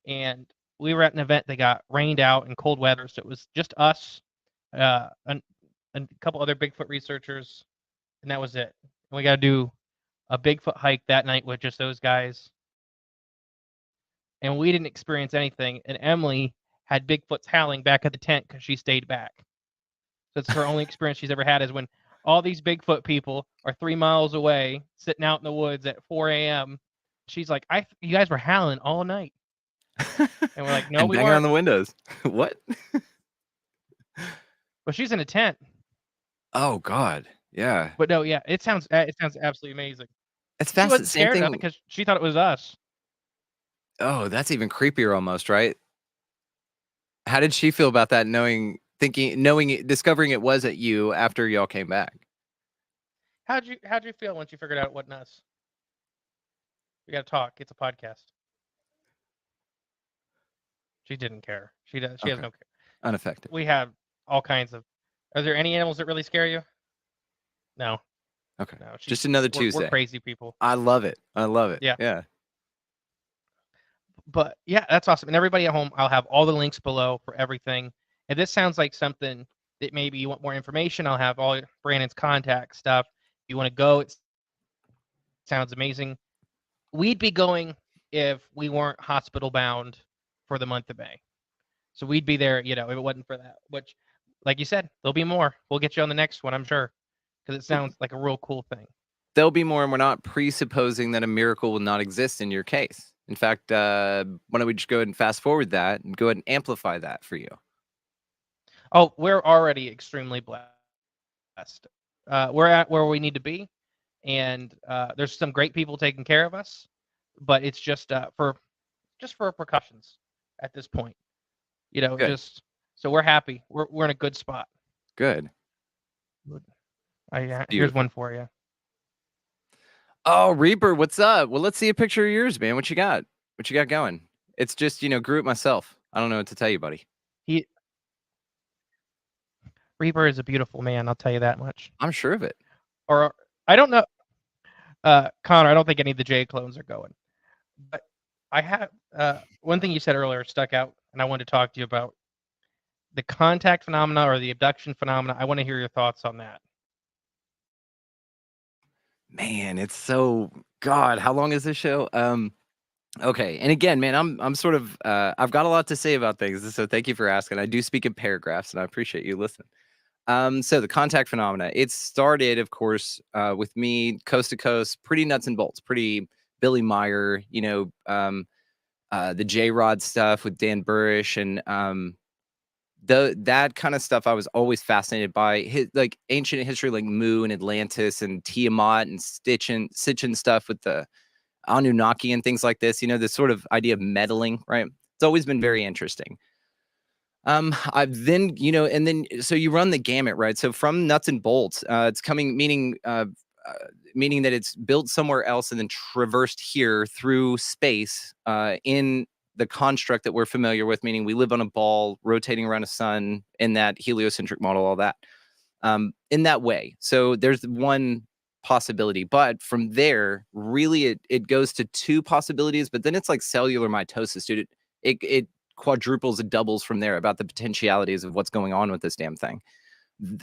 And we were at an event that got rained out in cold weather, so it was just us, and a couple other Bigfoot researchers, and that was it. And we got to do a Bigfoot hike that night with just those guys. And we didn't experience anything. And Emily had Bigfoot's howling back at the tent because she stayed back. So it's her only experience she's ever had is when all these Bigfoot people are 3 miles away, sitting out in the woods at 4 a.m. She's like, you guys were howling all night. And we're like, no, and we banging weren't. on the windows. What? Well, she's in a tent. Oh God, yeah. But no, yeah, it sounds absolutely amazing. It's She fast. wasn't Same scared of thing. it because she thought it was us. Oh, that's even creepier almost, right? How did she feel about that? Discovering it wasn't you after y'all came back. How'd you feel once you figured out it wasn't us? We got to talk. It's a podcast. She didn't care. She has no care. Unaffected. We have all kinds of. Are there any animals that really scare you? No. Okay. No. Just another Tuesday. We're crazy people. I love it. Yeah. Yeah. But yeah, that's awesome. And everybody at home, I'll have all the links below for everything. If this sounds like something that maybe you want more information, I'll have all Brandon's contact stuff. If you want to go, it sounds amazing. We'd be going if we weren't hospital bound for the month of May. So we'd be there, if it wasn't for that. Which, like you said, there'll be more. We'll get you on the next one, I'm sure, because it sounds like a real cool thing. There'll be more, and we're not presupposing that a miracle will not exist in your case. In fact, why don't we just go ahead and fast forward that and go ahead and amplify that for you? Oh, we're already extremely blessed. We're at where we need to be, and there's some great people taking care of us, but it's just for precautions at this point. Good. So we're happy. We're in a good spot. Good. Here's one for you. Oh, Reaper, what's up? Well, let's see a picture of yours, man. What you got? What you got going? It's just, grew it myself. I don't know what to tell you, buddy. Reaper is a beautiful man, I'll tell you that much. I'm sure of it. Or I don't know, Connor. I don't think any of the J clones are going. But I have one thing you said earlier stuck out, and I wanted to talk to you about the contact phenomena or the abduction phenomena. I want to hear your thoughts on that. Man, it's so God. How long is this show? Okay, and again, man, I'm sort of I've got a lot to say about things, so thank you for asking. I do speak in paragraphs, and I appreciate you listening. So the contact phenomena, it started, of course, with me coast to coast, pretty nuts and bolts, pretty Billy Meyer, the J-Rod stuff with Dan Burrish, and that kind of stuff I was always fascinated by. Like ancient history, like Mu and Atlantis and Tiamat and Sitchin stuff with the Anunnaki and things like this. This sort of idea of meddling, right? It's always been very interesting. I've then, and then so you run the gamut, right? So from nuts and bolts, it's coming, meaning that it's built somewhere else and then traversed here through space in the construct that we're familiar with, meaning we live on a ball rotating around a sun in that heliocentric model, all that, in that way. So there's one possibility, but from there, really it goes to two possibilities, but then it's like cellular mitosis, dude. It quadruples and doubles from there about the potentialities of what's going on with this damn thing.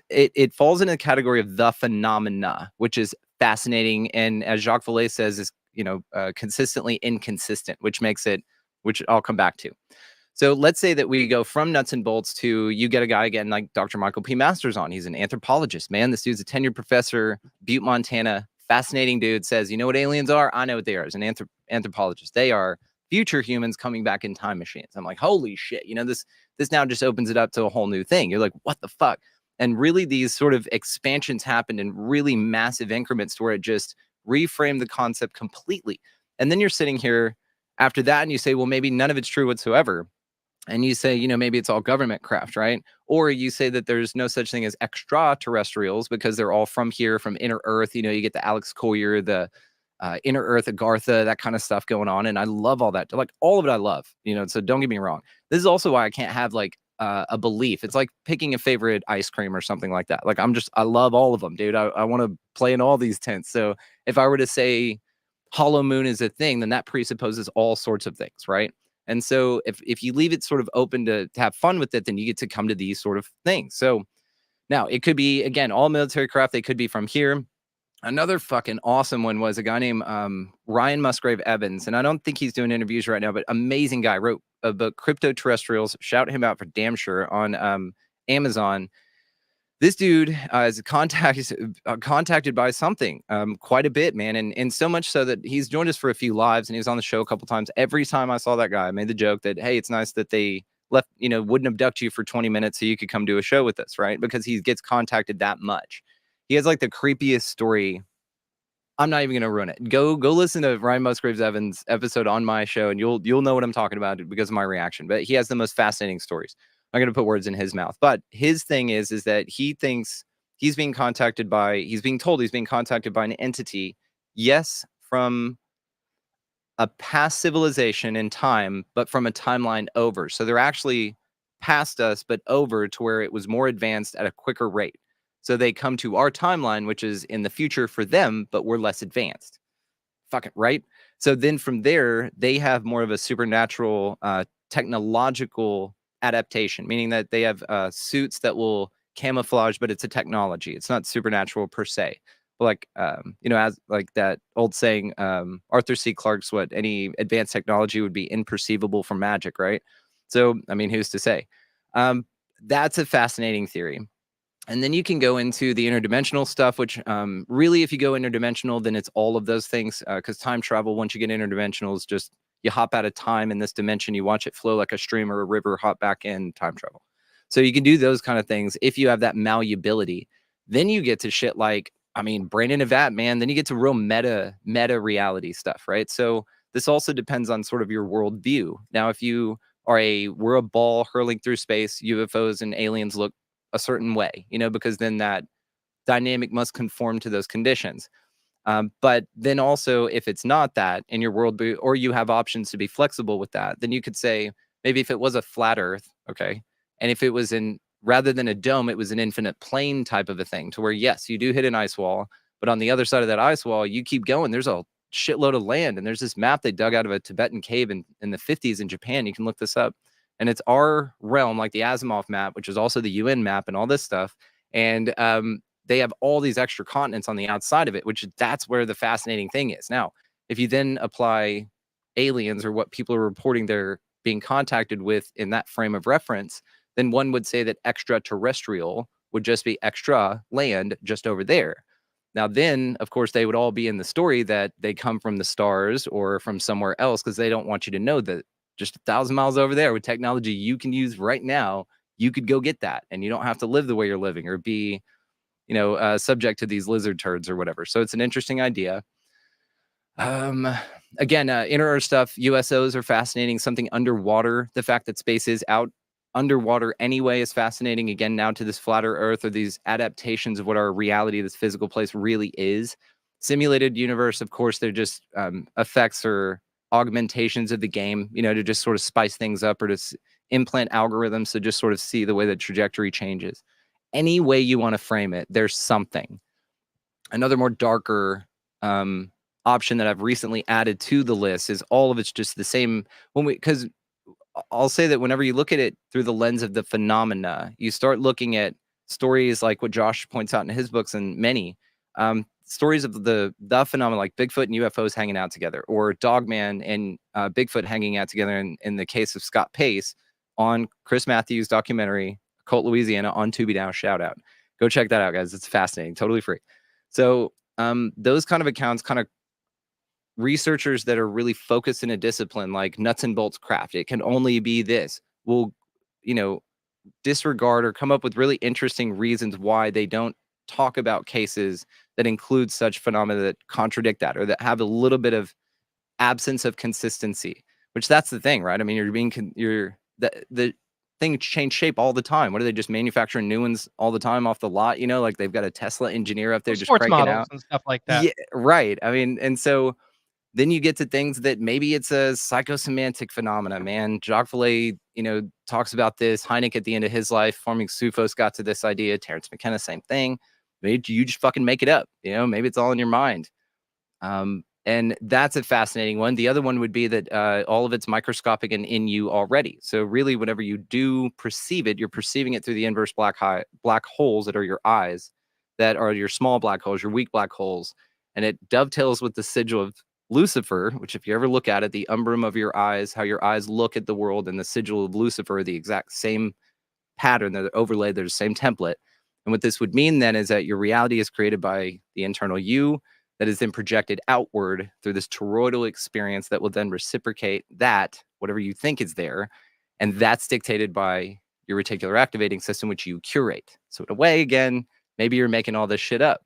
It falls into the category of the phenomena, which is fascinating. And as Jacques Vallée says, is, consistently inconsistent, which makes it, which I'll come back to. So let's say that we go from nuts and bolts to, you get a guy again like Dr. Michael P. Masters on. He's an anthropologist, man. This dude's a tenured professor, Butte, Montana. Fascinating dude. Says, you know what aliens are? I know what they are. As an anthropologist, they are future humans coming back in time machines. I'm like, holy shit. This now just opens it up to a whole new thing. You're like, what the fuck? And really these sort of expansions happened in really massive increments to where it just reframed the concept completely. And then you're sitting here after that and you say, well, maybe none of it's true whatsoever. And you say, maybe it's all government craft, right? Or you say that there's no such thing as extraterrestrials because they're all from here, from inner Earth. You get the Alex Collier, the inner Earth, Agartha, that kind of stuff going on. And I love all that. Like all of it I love, so don't get me wrong. This is also why I can't have like a belief. It's like picking a favorite ice cream or something like that. Like I love all of them, dude. I want to play in all these tents. So if I were to say hollow moon is a thing, then that presupposes all sorts of things, right? And so if you leave it sort of open to have fun with it, then you get to come to these sort of things. So now it could be, again, all military craft. They could be from here. Another fucking awesome one was a guy named Ryan Musgrave Evans. And I don't think he's doing interviews right now, but amazing guy. Wrote a book, Crypto-Terrestrials. Shout him out for damn sure on Amazon. This dude is contacted by something quite a bit, man. And so much so that he's joined us for a few lives and he was on the show a couple times. Every time I saw that guy, I made the joke that, hey, it's nice that they left, wouldn't abduct you for 20 minutes so you could come do a show with us, right? Because he gets contacted that much. He has like the creepiest story. I'm not even going to ruin it. Go listen to Ryan Musgraves Evans episode on my show and you'll know what I'm talking about because of my reaction. But he has the most fascinating stories. I'm going to put words in his mouth. But his thing is that he thinks he's being told he's being contacted by an entity, yes, from a past civilization in time, but from a timeline over. So they're actually past us, but over to where it was more advanced at a quicker rate. So they come to our timeline, which is in the future for them, but we're less advanced. Fuck it, right? So then from there, they have more of a supernatural technological adaptation, meaning that they have suits that will camouflage, but it's a technology. It's not supernatural per se. Like, as like that old saying, Arthur C. Clarke's, what any advanced technology would be imperceivable from magic, right? So, I mean, who's to say? That's a fascinating theory. And then you can go into the interdimensional stuff, which really, if you go interdimensional, then it's all of those things. Because time travel, once you get interdimensional, is just you hop out of time in this dimension, you watch it flow like a stream or a river, hop back in, time travel. So you can do those kind of things if you have that malleability. Then you get to shit like, I mean, brain in a vat, man. Then you get to real meta reality stuff, right? So this also depends on sort of your worldview. Now, if you are we're a ball hurling through space, UFOs and aliens look a certain way, because then that dynamic must conform to those conditions. But then also, if it's not that in your worldview, or you have options to be flexible with that, then you could say, maybe if it was a flat Earth, okay, and if it was rather than a dome, it was an infinite plane type of a thing, to where, yes, you do hit an ice wall, but on the other side of that ice wall, you keep going. There's a shitload of land, and there's this map they dug out of a Tibetan cave in the 50s in Japan. You can look this up. And it's our realm, like the Asimov map, which is also the UN map and all this stuff. And they have all these extra continents on the outside of it, which that's where the fascinating thing is. Now, if you then apply aliens or what people are reporting they're being contacted with in that frame of reference, then one would say that extraterrestrial would just be extra land just over there. Now, then, of course, they would all be in the story that they come from the stars or from somewhere else, because they don't want you to know that just 1,000 miles over there with technology you can use right now, you could go get that, and you don't have to live the way you're living or be, subject to these lizard turds or whatever. So it's an interesting idea. Again, inner Earth stuff, USOs are fascinating. Something underwater, the fact that space is out underwater anyway is fascinating. Again, now to this flatter Earth, or these adaptations of what our reality, this physical place, really is. Simulated universe, of course, they're just effects or augmentations of the game, to just sort of spice things up, or to implant algorithms to just sort of see the way the trajectory changes. Any way you want to frame it, there's something. Another more darker option that I've recently added to the list is all of it's just the same. Because I'll say that whenever you look at it through the lens of the phenomena, you start looking at stories like what Josh points out in his books, and many stories of the phenomena, like Bigfoot and UFOs hanging out together, or Dogman and Bigfoot hanging out together in the case of Scott Pace on Chris Matthews' documentary, Cult Louisiana, on Tubi Now. Shout out. Go check that out, guys. It's fascinating. Totally free. So those kind of accounts, kind of researchers that are really focused in a discipline like nuts and bolts craft, it can only be this, will, disregard or come up with really interesting reasons why they don't talk about cases that include such phenomena that contradict that, or that have a little bit of absence of consistency, which that's the thing, right? I mean, the things change shape all the time. What are they just manufacturing new ones all the time off the lot? Like they've got a Tesla engineer up there just sports cranking models out and stuff like that. Yeah, right. I mean, and so then you get to things that maybe it's a psychosemantic phenomena, man. Jacques Vallée, talks about this. Hynek at the end of his life, forming Sufos, got to this idea. Terrence McKenna, same thing. Maybe you just fucking make it up. Maybe it's all in your mind. And that's a fascinating one. The other one would be that all of it's microscopic and in you already. So really, whenever you do perceive it, you're perceiving it through the inverse black holes that are your eyes, that are your small black holes, your weak black holes. And it dovetails with the sigil of Lucifer, which if you ever look at it, the umbrum of your eyes, how your eyes look at the world, and the sigil of Lucifer are the exact same pattern. They're overlaid. They're the same template. And what this would mean then is that your reality is created by the internal you, that is then projected outward through this toroidal experience that will then reciprocate that, whatever you think is there. And that's dictated by your reticular activating system, which you curate. So in a way, again, maybe you're making all this shit up.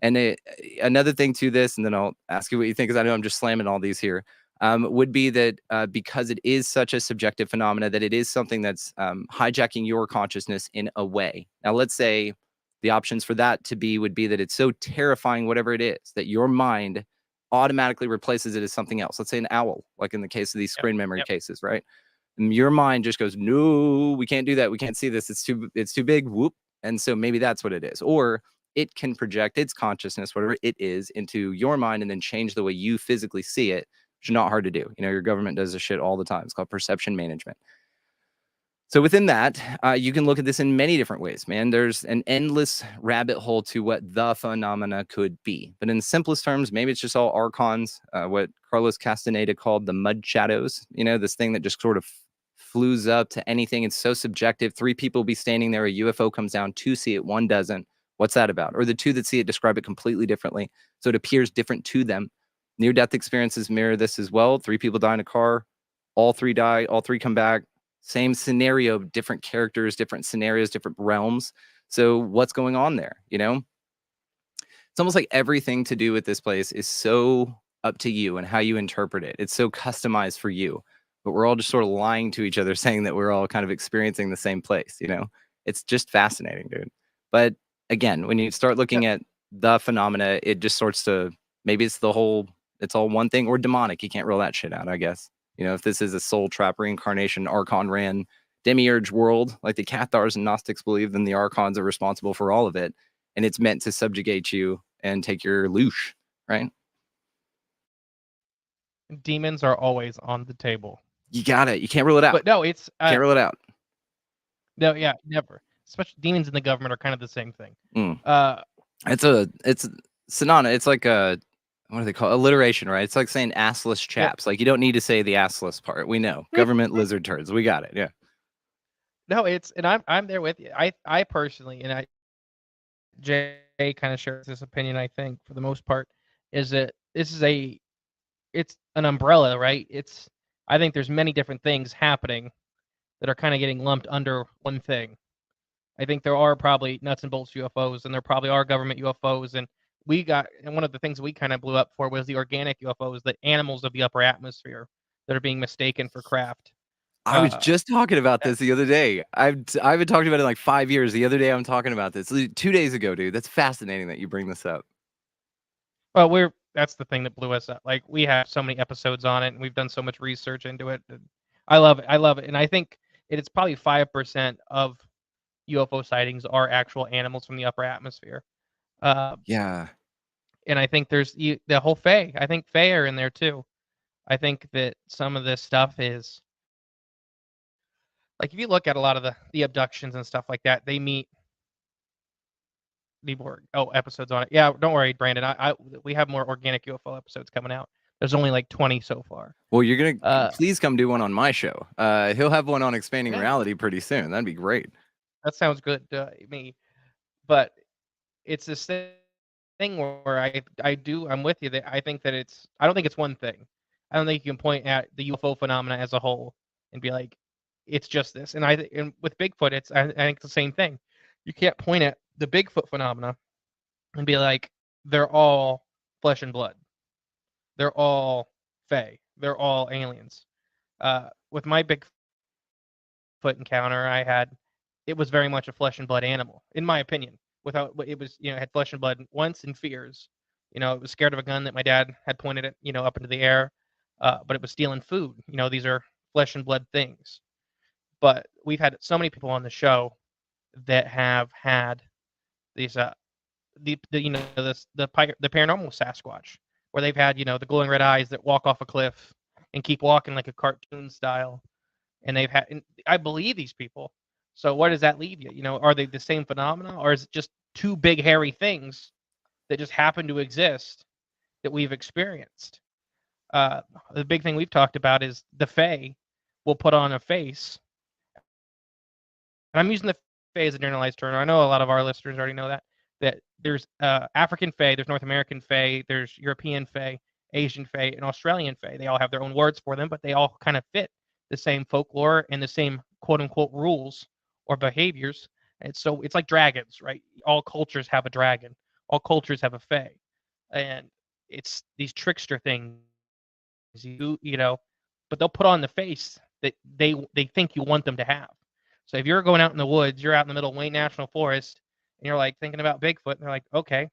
And another thing to this, and then I'll ask you what you think, because I know I'm just slamming all these here, would be that because it is such a subjective phenomena, that it is something that's hijacking your consciousness in a way. Now, let's say the options for that would be that it's so terrifying, whatever it is, that your mind automatically replaces it as something else. Let's say an owl, like in the case of these screen memory cases, right? And your mind just goes, no, we can't do that. We can't see this. It's too big. Whoop. And so maybe that's what it is. Or it can project its consciousness, whatever it is, into your mind and then change the way you physically see it which is not hard to do. You know, your government does this shit all the time. It's called perception management. So within that, you can look at this in many different ways, man. There's an endless rabbit hole to what the phenomena could be. But in the simplest terms, maybe it's just all archons, what Carlos Castaneda called the mud shadows, you know, this thing that just sort of flews up to anything. It's so subjective. 3 people will be standing there. A UFO comes down, 2 see it, 1 doesn't. What's that about? Or the 2 that see it describe it completely differently. So it appears different to them. Near-death experiences mirror this as well. 3 people die in a car. All 3 die. All 3 come back. Same scenario, different characters, different scenarios, different realms. So what's going on there, you know? It's almost like everything to do with this place is so up to you and how you interpret it. It's so customized for you. But we're all just sort of lying to each other, saying that we're all kind of experiencing the same place, you know? It's just fascinating, dude. But again, when you start looking at the phenomena, it just starts to, maybe it's all one thing, or demonic. You can't rule that shit out, I guess. You know, if this is a soul trap reincarnation, Archon ran demiurge world, like the Cathars and Gnostics believe, then the Archons are responsible for all of it. And it's meant to subjugate you and take your loosh, right? Demons are always on the table. You got it. You can't rule it out. But no, it's can't rule it out. No, yeah, never. Especially demons in the government are kind of the same thing. It's synonymous. It's like a, what do they call it? Alliteration, right? It's like saying assless chaps. Like, you don't need to say the assless part. We know. Government lizard turds. We got it. Yeah. No, and I'm there with you. I personally, and Jay kind of shares this opinion, I think, for the most part, is that this is it's an umbrella, right? I think there's many different things happening that are kind of getting lumped under one thing. I think there are probably nuts and bolts UFOs, and there probably are government UFOs, and one of the things we kind of blew up for was the organic UFOs, the animals of the upper atmosphere that are being mistaken for craft. I was just talking about this the other day. I've been talking about it in like 5 years. The other day I'm talking about this 2 days ago, dude. That's fascinating that you bring this up. Well, that's the thing that blew us up. Like, we have so many episodes on it, and we've done so much research into it. I love it. And I think it's probably 5% of UFO sightings are actual animals from the upper atmosphere. Yeah. And I think there's the whole Fae. I think Fae are in there too. I think that some of this stuff is, like, if you look at a lot of the abductions and stuff like that, they meet episodes on it. Yeah, don't worry, Brandon. We have more organic UFO episodes coming out. There's only like 20 so far. Well, you're gonna please come do one on my show. He'll have one on expanding reality pretty soon. That'd be great. That sounds good to me. But it's this thing where I'm with you, that I think that I don't think it's one thing. I don't think you can point at the UFO phenomena as a whole and be like, it's just this. And with Bigfoot, I think it's the same thing. You can't point at the Bigfoot phenomena and be like, they're all flesh and blood. They're all Fae. They're all aliens. With my Bigfoot encounter it was very much a flesh and blood animal, in my opinion. It had flesh and blood once and fears. It was scared of a gun that my dad had pointed at, up into the air, but it was stealing food. These are flesh and blood things. But we've had so many people on the show that have had these the paranormal Sasquatch, where they've had the glowing red eyes that walk off a cliff and keep walking like a cartoon style, and I believe these people. So where does that leave you? Are they the same phenomena, or is it just two big hairy things that just happen to exist that we've experienced? The big thing we've talked about is the Fae will put on a face. And I'm using the Fae as a generalized term. I know a lot of our listeners already know that there's African Fae, there's North American Fae, there's European Fae, Asian Fae, and Australian Fae. They all have their own words for them, but they all kind of fit the same folklore and the same quote-unquote rules or behaviors. And so it's like dragons, right? All cultures have a dragon. All cultures have a Fae. And it's these trickster things, but they'll put on the face that they think you want them to have. So if you're going out in the woods, you're out in the middle of Wayne National Forest, and you're like thinking about Bigfoot, and they're like, okay,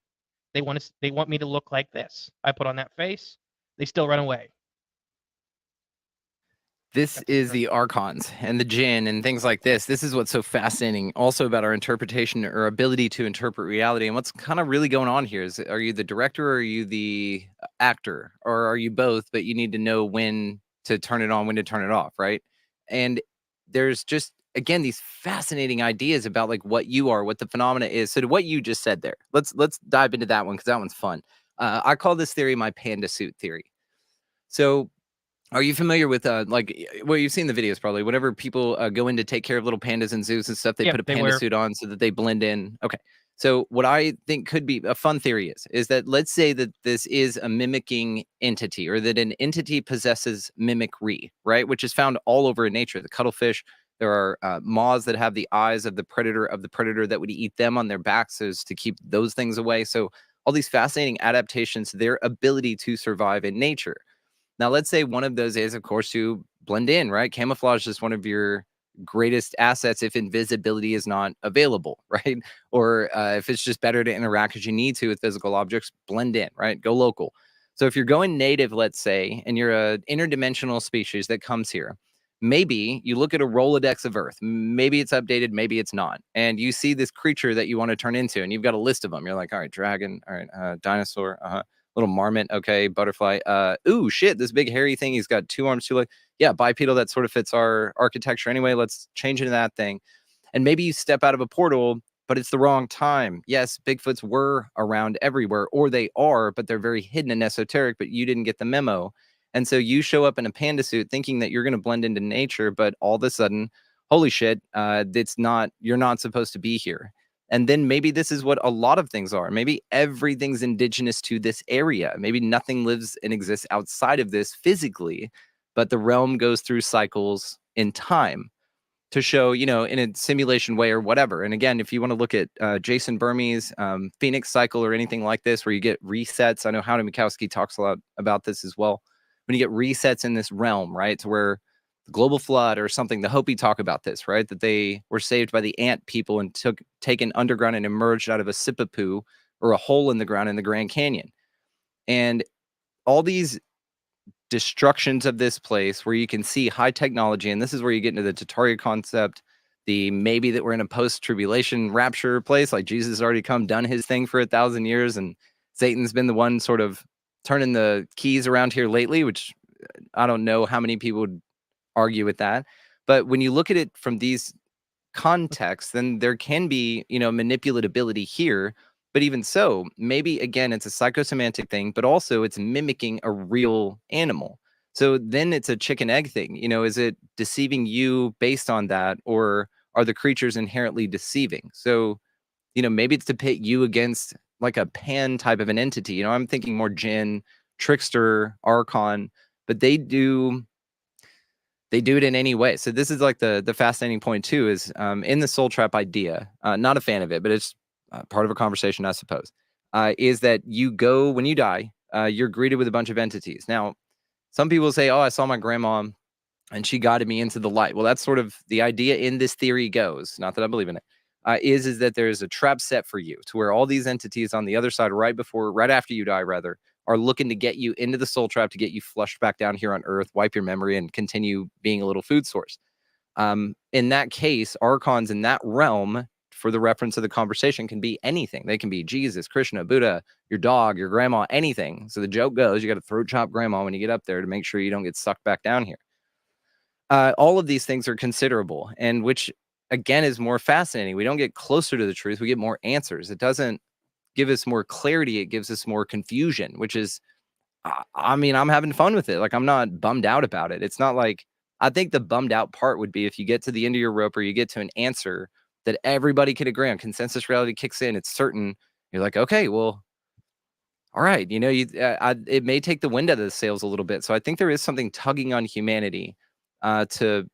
they want me to look like this. I put on that face. They still run away. This is the archons and the jinn and things like this. This is what's so fascinating also about our interpretation or ability to interpret reality. And what's kind of really going on here is, are you the director or are you the actor, or are you both, but you need to know when to turn it on, when to turn it off, right? And there's just, again, these fascinating ideas about like what you are, what the phenomena is. So to what you just said there, let's dive into that one, because that one's fun. I call this theory my panda suit theory. So are you familiar with well, you've seen the videos probably. Whenever people go in to take care of little pandas in zoos and stuff, they Yep, put a they panda wear- suit on so that they blend in. Okay. So what I think could be a fun theory is that, let's say that this is a mimicking entity, or that an entity possesses mimicry, right? Which is found all over in nature. The cuttlefish, there are moths that have the eyes of the predator that would eat them on their backs, so as to keep those things away. So all these fascinating adaptations, their ability to survive in nature. Now, let's say one of those is, of course, to blend in, right? Camouflage is one of your greatest assets if invisibility is not available, right? Or if it's just better to interact as you need to with physical objects, blend in, right? Go local. So if you're going native, let's say, and you're an interdimensional species that comes here, maybe you look at a Rolodex of Earth. Maybe it's updated, maybe it's not. And you see this creature that you want to turn into, and you've got a list of them. You're like, all right, dragon, all right, dinosaur, little marmot, okay, butterfly. Ooh, shit, this big hairy thing. He's got 2 arms, 2 legs. Yeah, bipedal. That sort of fits our architecture anyway. Let's change into that thing. And maybe you step out of a portal, but it's the wrong time. Yes, Bigfoots were around everywhere, or they are, but they're very hidden and esoteric. But you didn't get the memo, and so you show up in a panda suit thinking that you're going to blend into nature, but all of a sudden, holy shit, it's not. You're not supposed to be here. And then maybe this is what a lot of things are. Maybe everything's indigenous to this area. Maybe nothing lives and exists outside of this physically, but the realm goes through cycles in time to show, in a simulation way or whatever. And again, if you want to look at Jason Burmese, Phoenix cycle or anything like this, where you get resets, I know Howdy Mikowski talks a lot about this as well. When you get resets in this realm, right, to where the global flood or something, the Hopi talk about this, right? That they were saved by the ant people and taken underground and emerged out of a sipapoo, or a hole in the ground in the Grand Canyon. And all these destructions of this place where you can see high technology, and this is where you get into the Tataria concept, the maybe that we're in a post-tribulation rapture place, like Jesus has already come, done his thing for 1,000 years, and Satan's been the one sort of turning the keys around here lately, which I don't know how many people would argue with that. But when you look at it from these contexts, then there can be, manipulatability here. But even so, maybe again, it's a psychosemantic thing, but also it's mimicking a real animal. So then it's a chicken egg thing. Is it deceiving you based on that, or are the creatures inherently deceiving? So, maybe it's to pit you against like a pan type of an entity. I'm thinking more jinn, trickster, archon, but they do it in any way. So this is like the fascinating point too, is in the soul trap idea, not a fan of it, but it's part of a conversation, I suppose, is that you go, when you die, you're greeted with a bunch of entities. Now, some people say, oh, I saw my grandma and she guided me into the light. Well, that's sort of the idea in this theory goes, not that I believe in it, is that there's a trap set for you to where all these entities on the other side, right after you die, rather, are looking to get you into the soul trap, to get you flushed back down here on Earth, wipe your memory, and continue being a little food source. In that case, archons in that realm, for the reference of the conversation, can be anything. They can be Jesus, Krishna, Buddha, your dog, your grandma, anything. So the joke goes, you got to throat chop grandma when you get up there to make sure you don't get sucked back down here. All of these things are considerable, and which again is more fascinating. We don't get closer to the truth, we get more answers. It doesn't give us more clarity, it gives us more confusion, which is, I'm having fun with it. Like, I'm not bummed out about it. It's not like, I think the bummed out part would be if you get to the end of your rope, or you get to an answer that everybody could agree on, consensus reality kicks in, it's certain. You're like, okay, well, all right, it may take the wind out of the sails a little bit. So I think there is something tugging on humanity to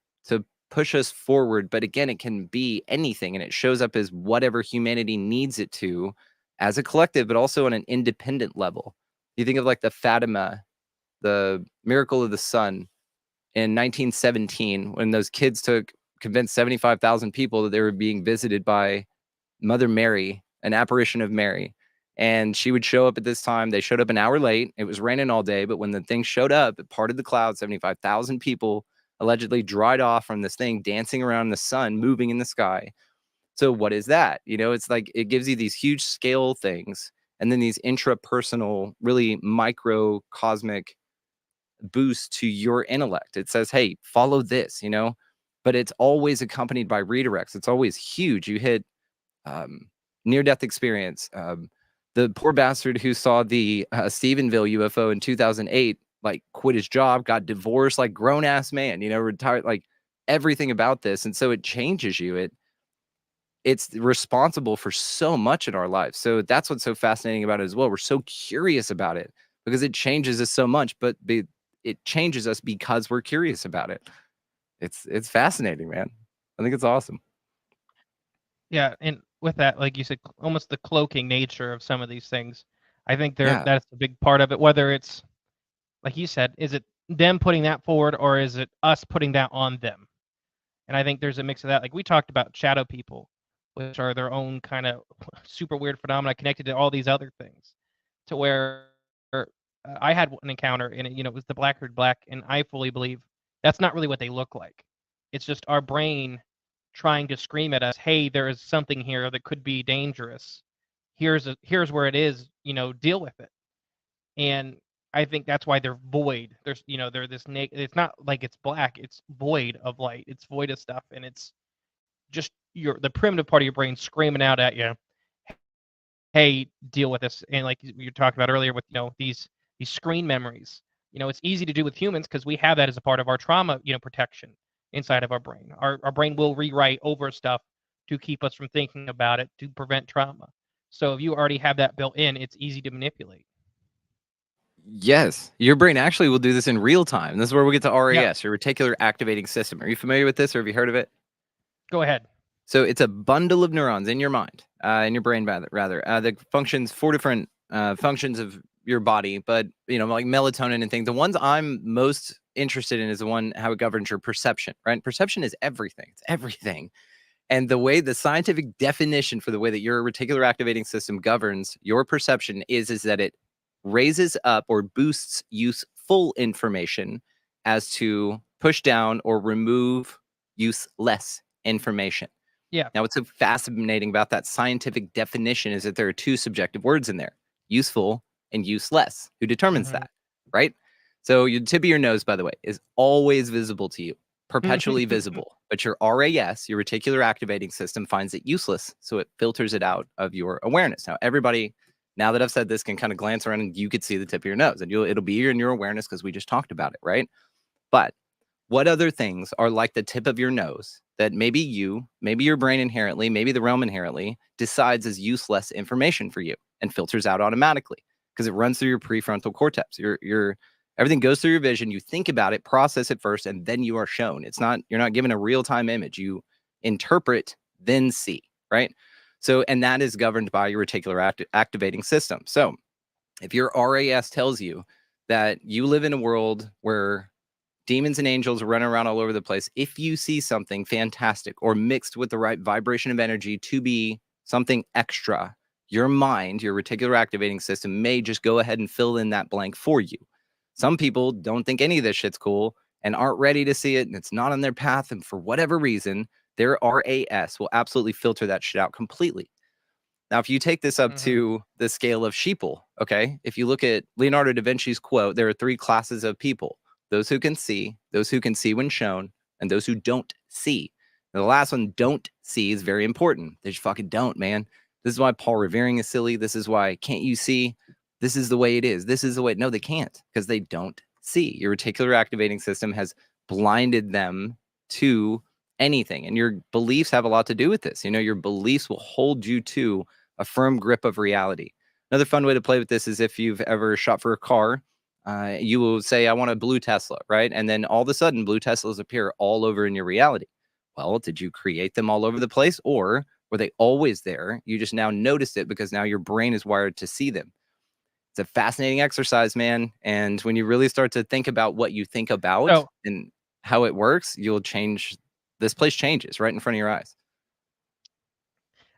push us forward. But again, it can be anything, and it shows up as whatever humanity needs it to, as a collective, but also on an independent level. You think of like the Fatima, the miracle of the sun in 1917, when those kids convinced 75,000 people that they were being visited by Mother Mary, an apparition of Mary. And she would show up at this time. They showed up an hour late. It was raining all day, but when the thing showed up, it parted the clouds. 75,000 people allegedly dried off from this thing dancing around in the sun, moving in the sky. So what is that? It's like it gives you these huge scale things and then these intrapersonal, really microcosmic boosts to your intellect. It says, hey, follow this, but it's always accompanied by redirects. It's always huge. You hit near-death experience. The poor bastard who saw the Stephenville UFO in 2008, like quit his job, got divorced, like grown-ass man, retired, like everything about this. And so it changes you. It's responsible for so much in our lives. So that's what's so fascinating about it as well. We're so curious about it because it changes us so much, but it changes us because we're curious about it. It's fascinating, man. I think it's awesome. Yeah, and with that, like you said, almost the cloaking nature of some of these things, I think Yeah. that's a big part of it. Whether it's, like you said, is it them putting that forward or is it us putting that on them? And I think there's a mix of that. Like we talked about shadow people, which are their own kind of super weird phenomena connected to all these other things, to where I had an encounter and it was the black-haired black, and I fully believe that's not really what they look like. It's just our brain trying to scream at us, hey, there is something here that could be dangerous. Here's where it is, deal with it. And I think that's why they're void. There's, they're this it's not like it's black, it's void of light. It's void of stuff, and it's just the primitive part of your brain screaming out at you, hey, deal with this. And like you talked about earlier with, these screen memories, it's easy to do with humans because we have that as a part of our trauma, protection inside of our brain. Our brain will rewrite over stuff to keep us from thinking about it, to prevent trauma. So if you already have that built in, it's easy to manipulate. Yes, your brain actually will do this in real time. This is where we get to RAS, your reticular activating system. Are you familiar with this, or have you heard of it? Go ahead. So it's a bundle of neurons in your mind, in your brain rather, that functions 4 different functions of your body, but like melatonin and things. The ones I'm most interested in is the one how it governs your perception, right? Perception is everything. It's everything. And the way the scientific definition for the way that your reticular activating system governs your perception is that it raises up or boosts useful information as to push down or remove useless information. Yeah. Now, what's so fascinating about that scientific definition is that there are 2 subjective words in there, useful and useless. Who determines that, right? So your tip of your nose, by the way, is always visible to you, perpetually visible. But your RAS, your reticular activating system, finds it useless, so it filters it out of your awareness. Now, everybody, now that I've said this, can kind of glance around and you could see the tip of your nose, and it'll be in your awareness because we just talked about it, right? But what other things are like the tip of your nose that maybe your brain inherently, maybe the realm inherently decides is useless information for you and filters out automatically because it runs through your prefrontal cortex. Everything goes through your vision. You think about it, process it first, and then you are shown. You're not given a real-time image. You interpret, then see, right? So, and that is governed by your reticular activating system. So if your RAS tells you that you live in a world where demons and angels run around all over the place, if you see something fantastic or mixed with the right vibration of energy to be something extra, your mind, your reticular activating system may just go ahead and fill in that blank for you. Some people don't think any of this shit's cool and aren't ready to see it, and it's not on their path, and for whatever reason, their RAS will absolutely filter that shit out completely. Now, if you take this up to the scale of sheeple, okay, if you look at Leonardo da Vinci's quote, there are 3 classes of people: those who can see when shown, and those who don't see. Now, the last one, don't see, is very important. They just fucking don't, man. This is why Paul revering is silly. This is why, can't you see? This is the way it is. This is the way. No, they can't, because they don't see. Your reticular activating system has blinded them to anything. And your beliefs have a lot to do with this. Your beliefs will hold you to a firm grip of reality. Another fun way to play with this is if you've ever shot for a car, you will say, I want a blue Tesla, right? And then all of a sudden, blue Teslas appear all over in your reality. Well, did you create them all over the place, or were they always there? You just now noticed it because now your brain is wired to see them. It's a fascinating exercise, man. And when you really start to think about what you think about and how it works, you'll change. This place changes right in front of your eyes.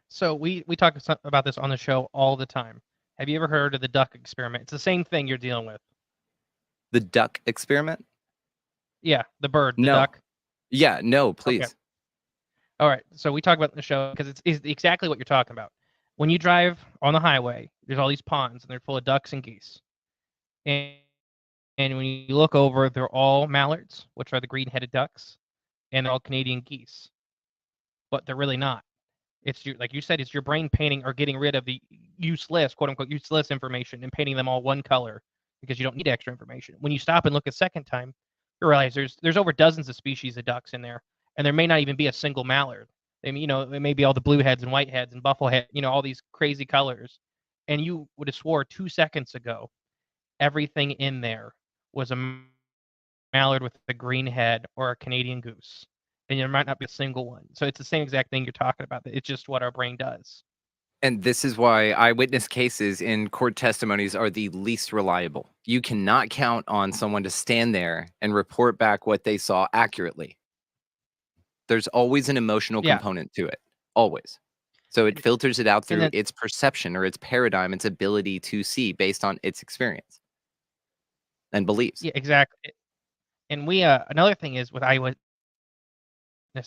So we talk about this on the show all the time. Have you ever heard of the duck experiment? It's the same thing you're dealing with. The duck experiment? Yeah, the bird, the No. duck. Yeah, no, please. All right, so we talk about it in the show because it's exactly what you're talking about. When you drive on the highway, there's all these ponds and they're full of ducks and geese. And when you look over, they're all mallards, which are the green-headed ducks, and they're all Canadian geese. But they're really not. It's your, like you said, it's your brain painting or getting rid of the useless, quote unquote, useless information and painting them all one color because you don't need extra information. When you stop and look a second time, you realize there's over dozens of species of ducks in there, and there may not even be a single mallard. I mean, it may be all the blueheads and whiteheads and bufflehead, all these crazy colors. And you would have swore 2 seconds ago everything in there was a mallard with a green head or a Canadian goose. And there might not be a single one. So it's the same exact thing you're talking about. It's just what our brain does. And this is why eyewitness cases in court testimonies are the least reliable. You cannot count on someone to stand there and report back what they saw accurately. There's always an emotional component to it. Always. So it filters it out through its perception or its paradigm, its ability to see based on its experience and beliefs. Yeah, exactly. And we another thing is with eyewitness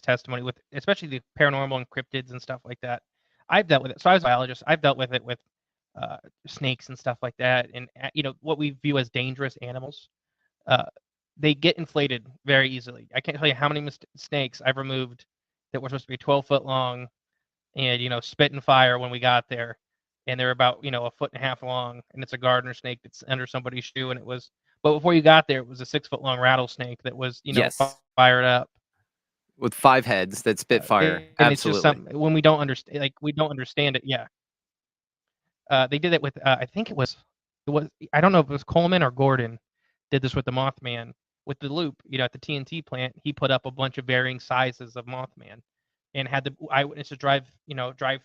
testimony, with especially the paranormal and cryptids and stuff like that. I've dealt with it. So I was a biologist. I've dealt with it with snakes and stuff like that, and what we view as dangerous animals. They get inflated very easily. I can't tell you how many snakes I've removed that were supposed to be 12 foot long, and spit and fire when we got there, and they're about 1.5 foot long, and it's a gardener snake that's under somebody's shoe, and it was. But before you got there, it was a 6 foot long rattlesnake that was fired up. With 5 heads that spit fire. And absolutely. It's just something when we don't understand it. Yeah. They did it with I think it was I don't know if it was Coleman or Gordon did this with the Mothman with the loop. At the TNT plant, he put up a bunch of varying sizes of Mothman, and had the eyewitnesses drive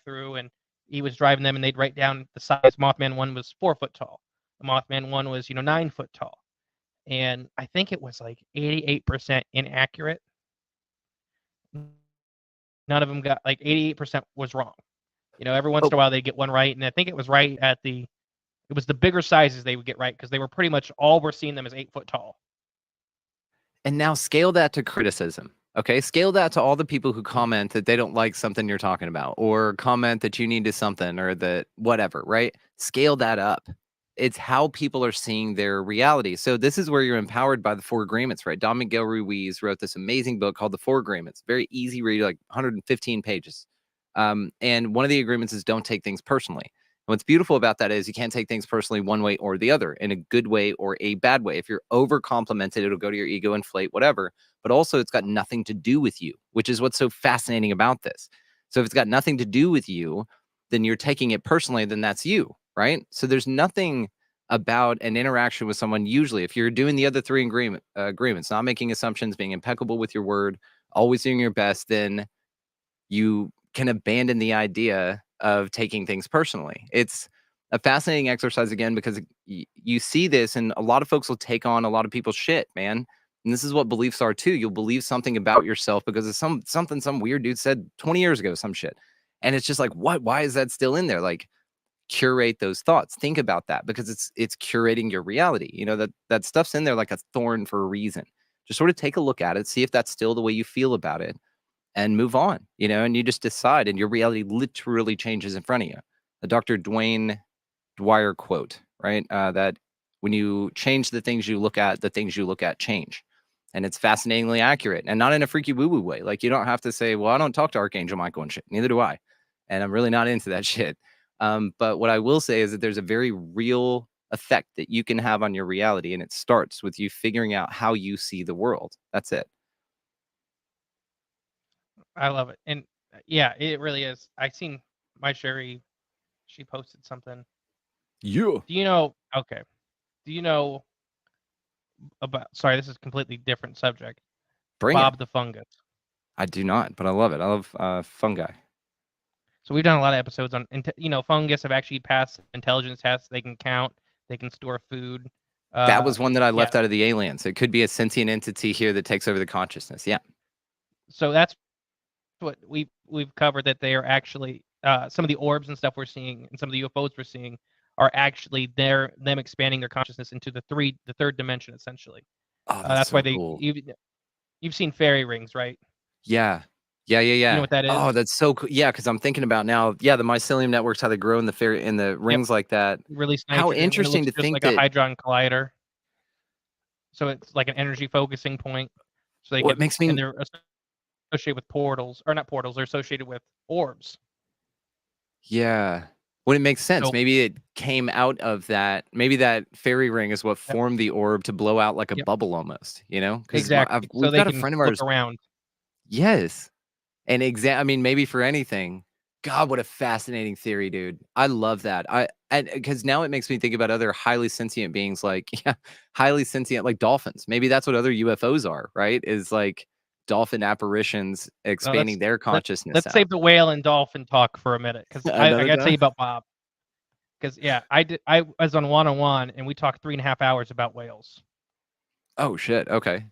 through, and he was driving them, and they'd write down the size. Mothman 1 was 4 foot tall. The Mothman 1 was 9 foot tall, and I think it was like 88% inaccurate. None of them got 88% was wrong. Every once in a while they get one right, and I think it was right at it was the bigger sizes they would get right because they were pretty much all we're seeing them as 8 foot tall. And now scale that to criticism. Okay, scale that to all the people who comment that they don't like something you're talking about, or comment that you need to something, or that whatever, right? Scale that up. It's how people are seeing their reality. So this is where you're empowered by the 4 agreements, right? Don Miguel Ruiz wrote this amazing book called The 4 Agreements. Very easy read, like 115 pages. And one of the agreements is don't take things personally. And what's beautiful about that is you can't take things personally one way or the other, in a good way or a bad way. If you're over complimented, it'll go to your ego, inflate, whatever. But also it's got nothing to do with you, which is what's so fascinating about this. So if it's got nothing to do with you, then you're taking it personally, then that's you, right? So there's nothing about an interaction with someone. Usually, if you're doing the other 3 agreements, not making assumptions, being impeccable with your word, always doing your best, then you can abandon the idea of taking things personally. It's a fascinating exercise, again, because you see this, and a lot of folks will take on a lot of people's shit, man. And this is what beliefs are too. You'll believe something about yourself because of something some weird dude said 20 years ago, some shit. And it's just like, what? Why is that still in there? Like, curate those thoughts. Think about that, because it's curating your reality. That stuff's in there like a thorn for a reason. Just sort of take a look at it, see if that's still the way you feel about it, and move on. And you just decide, and your reality literally changes in front of you. The Dr. Dwayne Dwyer quote, right? That when you change the things you look at, the things you look at change. And it's fascinatingly accurate, and not in a freaky woo-woo way. Like, you don't have to say, well, I don't talk to Archangel Michael and shit. Neither do I. And I'm really not into that shit. But what I will say is that there's a very real effect that you can have on your reality, and it starts with you figuring out how you see the world. That's it. I love it. And yeah, it really is. I seen my Sherry, she posted something. Yeah. Do you know about, sorry, this is a completely different subject. Bob the fungus. I do not, but I love it. I love fungi. So we've done a lot of episodes on, fungus have actually passed intelligence tests. They can count, they can store food. That was one that I left out of the aliens. It could be a sentient entity here that takes over the consciousness. Yeah. So that's what we've covered, that they are actually some of the orbs and stuff we're seeing, and some of the UFOs we're seeing are actually them expanding their consciousness into the third dimension, essentially. Oh, That's so why cool. you've seen fairy rings, right? Yeah. Yeah, yeah, You know yeah. what that is? Oh, that's so cool. Yeah, because I'm thinking about now, yeah, the mycelium networks, how they grow in the Yep. rings like that. Release How nitrogen, and it interesting looks to just think like a that Hadron Collider. So it's like an energy focusing point. So they what could, makes and me they're associated with portals, or not portals. They're associated with orbs. yeah. Well, it makes sense. So Maybe it came out of that. Maybe that fairy ring is what yep, formed the orb to blow out like a yep, bubble almost, you know? Because exactly. So we've they got a can friend of look ours. around. Yes. And I mean, maybe for anything. God, what a fascinating theory, dude. I love that. And because now it makes me think about other highly sentient beings, like yeah, highly sentient, like dolphins. Maybe that's what other UFOs are, right? Is like dolphin apparitions Now expanding their let consciousness let's out. save the whale and dolphin talk for a minute, because I Another got to tell time? you about Bob. Because yeah, I was on one-on-one, and we talked 3.5 hours about whales. Oh shit. Okay.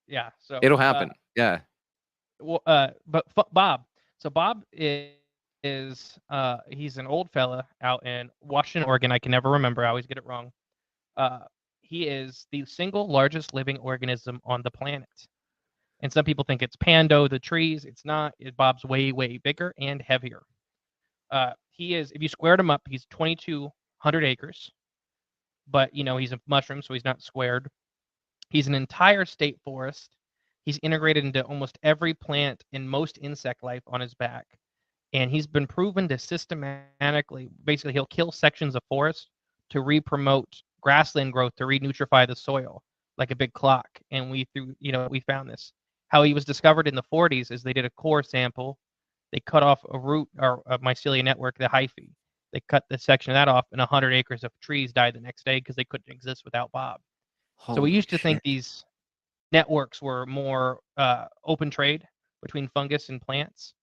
Yeah. So It'll happen. Yeah. Bob. So Bob is he's an old fella out in Washington, Oregon. I can never remember. I always get it wrong. He is the single largest living organism on the planet. And some people think it's Pando, the trees. It's not. Bob's way, way bigger and heavier. He is, if you squared him up, he's 2,200 acres. But, he's a mushroom, so he's not squared. He's an entire state forest. He's integrated into almost every plant and most insect life on his back. And he's been proven to systematically, basically, he'll kill sections of forest to re-promote grassland growth, to re-nutrify the soil like a big clock. And we found this. How he was discovered in the 40s is they did a core sample. They cut off a root or a mycelia network, the hyphae. They cut the section of that off, and 100 acres of trees died the next day because they couldn't exist without Bob. So we Holy used to shit. think these networks were more open trade between fungus and plants.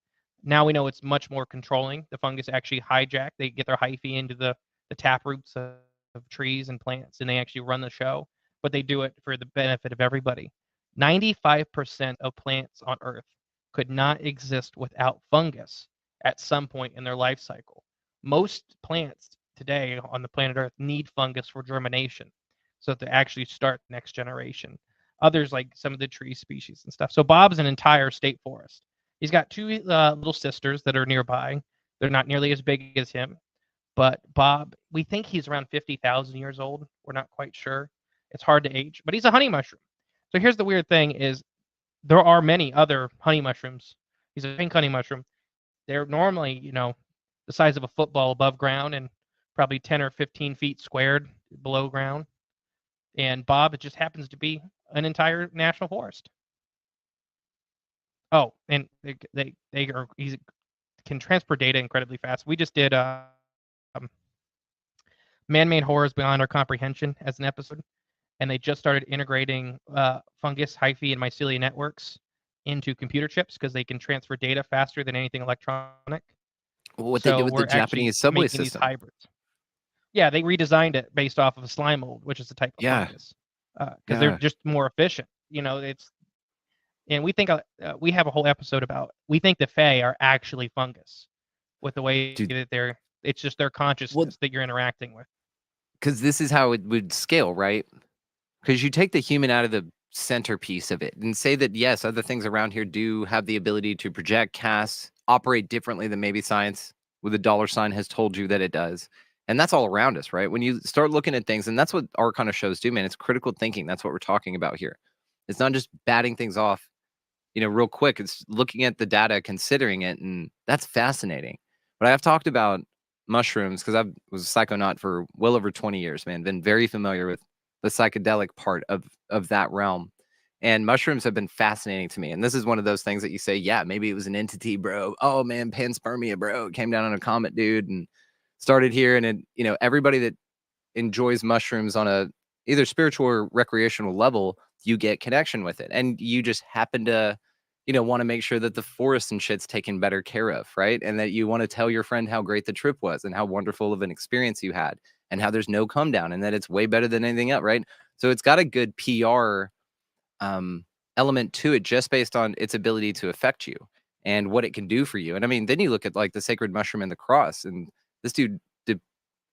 Now we know it's much more controlling. The fungus actually hijack. They get their hyphae into the tap roots of trees and plants, and they actually run the show. But they do it for the benefit of everybody. 95% of plants on Earth could not exist without fungus at some point in their life cycle. Most plants today on the planet Earth need fungus for germination, so that they actually start the next generation. Others, like some of the tree species and stuff. So Bob's an entire state forest. He's got two little sisters that are nearby. They're not nearly as big as him, but Bob, we think he's around 50,000 years old. We're not quite sure. It's hard to age, but he's a honey mushroom. So here's the weird thing: is there are many other honey mushrooms. He's a pink honey mushroom. They're normally, the size of a football above ground and probably 10 or 15 feet squared below ground. And Bob, it just happens to be an entire national forest. Oh, and he can transport data incredibly fast. We just did man-made horrors beyond our comprehension as an episode, and they just started integrating fungus, hyphae, and mycelia networks into computer chips because they can transfer data faster than anything electronic. What they did with the we're actually Japanese subway making these system. hybrids. Yeah, they redesigned it based off of a slime mold, which is a type of Yeah. fungus, because they're just more efficient. And we think we have a whole episode about, we think the Fae are actually fungus with the way Dude. that it's just their consciousness that you're interacting with. Because this is how it would scale, right? Because you take the human out of the centerpiece of it and say that, yes, other things around here do have the ability to project, cast, operate differently than maybe science with a dollar sign has told you that it does. And that's all around us, right? When you start looking at things, and that's what our kind of shows do, man. It's critical thinking. That's what we're talking about here. It's not just batting things off, real quick. It's looking at the data, considering it, and that's fascinating. But I've talked about mushrooms because I was a psychonaut for well over 20 years, man. Been very familiar with the psychedelic part of that realm. And mushrooms have been fascinating to me. And this is one of those things that you say, yeah, maybe it was an entity, bro. Oh man, panspermia, bro. It came down on a comet, dude, and started here. And it, everybody that enjoys mushrooms on a either spiritual or recreational level, you get connection with it. And you just happen to, want to make sure that the forest and shit's taken better care of, right? And that you want to tell your friend how great the trip was and how wonderful of an experience you had and how there's no come down and that it's way better than anything else, right? So it's got a good PR element to it just based on its ability to affect you and what it can do for you. And I mean, then you look at like the sacred mushroom and the cross, and this dude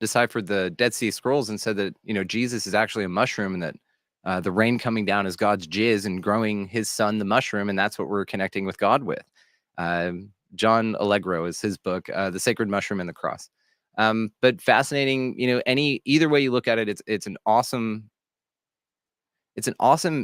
deciphered the Dead Sea Scrolls and said that, Jesus is actually a mushroom and that The rain coming down is God's jizz and growing his son, the mushroom, and that's what we're connecting with God with. John Allegro is his book, The Sacred Mushroom and the Cross. But fascinating, either way you look at it, it's an awesome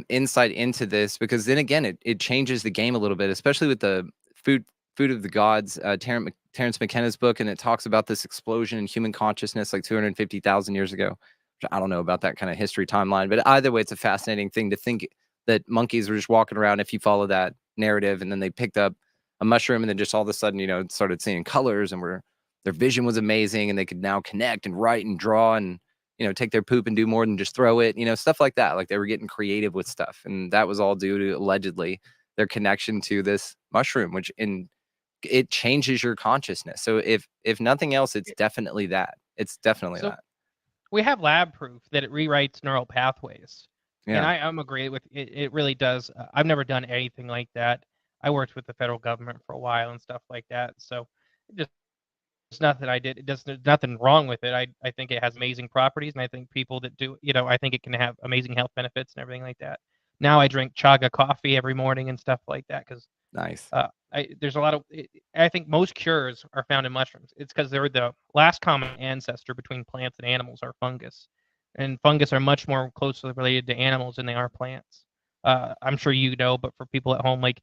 insight into this, because then again, it changes the game a little bit, especially with the food of the gods, Terrence McKenna's book, and it talks about this explosion in human consciousness like 250,000 years ago. I don't know about that kind of history timeline, but either way, it's a fascinating thing to think that monkeys were just walking around, if you follow that narrative, and then they picked up a mushroom, and then just all of a sudden, started seeing colors, and their vision was amazing, and they could now connect and write and draw and, take their poop and do more than just throw it, stuff like that. Like, they were getting creative with stuff. And that was all due to, allegedly, their connection to this mushroom, which it changes your consciousness. So if nothing else, it's definitely that. It's definitely that. We have lab proof that it rewrites neural pathways. Yeah. And I'm agree with it. It really does. I've never done anything like that. I worked with the federal government for a while and stuff like that. So it's nothing I did. There's nothing wrong with it. I think it has amazing properties, and I think people that do, I think it can have amazing health benefits and everything like that. Now I drink chaga coffee every morning and stuff like that because nice. There's a lot of. I think most cures are found in mushrooms. It's because they're the last common ancestor between plants and animals are fungus, and fungus are much more closely related to animals than they are plants. I'm sure but for people at home, like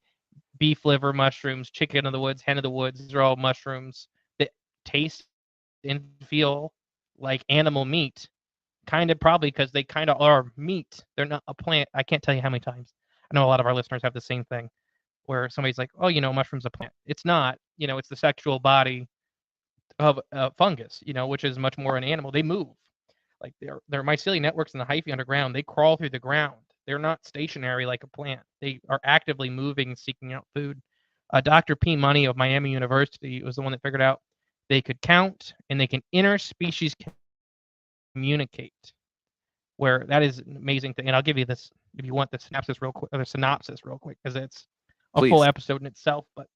beef liver mushrooms, chicken of the woods, hen of the woods, these are all mushrooms that taste and feel like animal meat, kind of, probably because they kind of are meat. They're not a plant. I can't tell you how many times. I know a lot of our listeners have the same thing, where somebody's like, oh, mushroom's a plant. It's not. It's the sexual body of fungus, which is much more an animal. They move. Like their mycelial networks in the hyphae underground, they crawl through the ground. They're not stationary like a plant. They are actively moving, seeking out food. Dr. P. Money of Miami University was the one that figured out they could count and they can interspecies communicate, where that is an amazing thing. And I'll give you this if you want the synopsis real quick, because it's a full episode in itself. But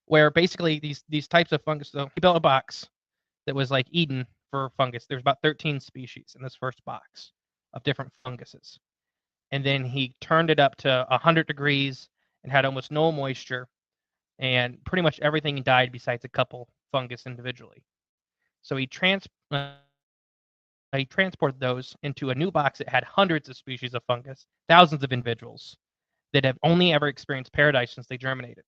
where basically these types of fungus, so he built a box that was like Eden for fungus. There's about 13 species in this first box of different funguses. And then he turned it up to 100 degrees and had almost no moisture, and pretty much everything died besides a couple fungus individually. So he transported those into a new box that had hundreds of species of fungus, thousands of individuals that have only ever experienced paradise since they germinated.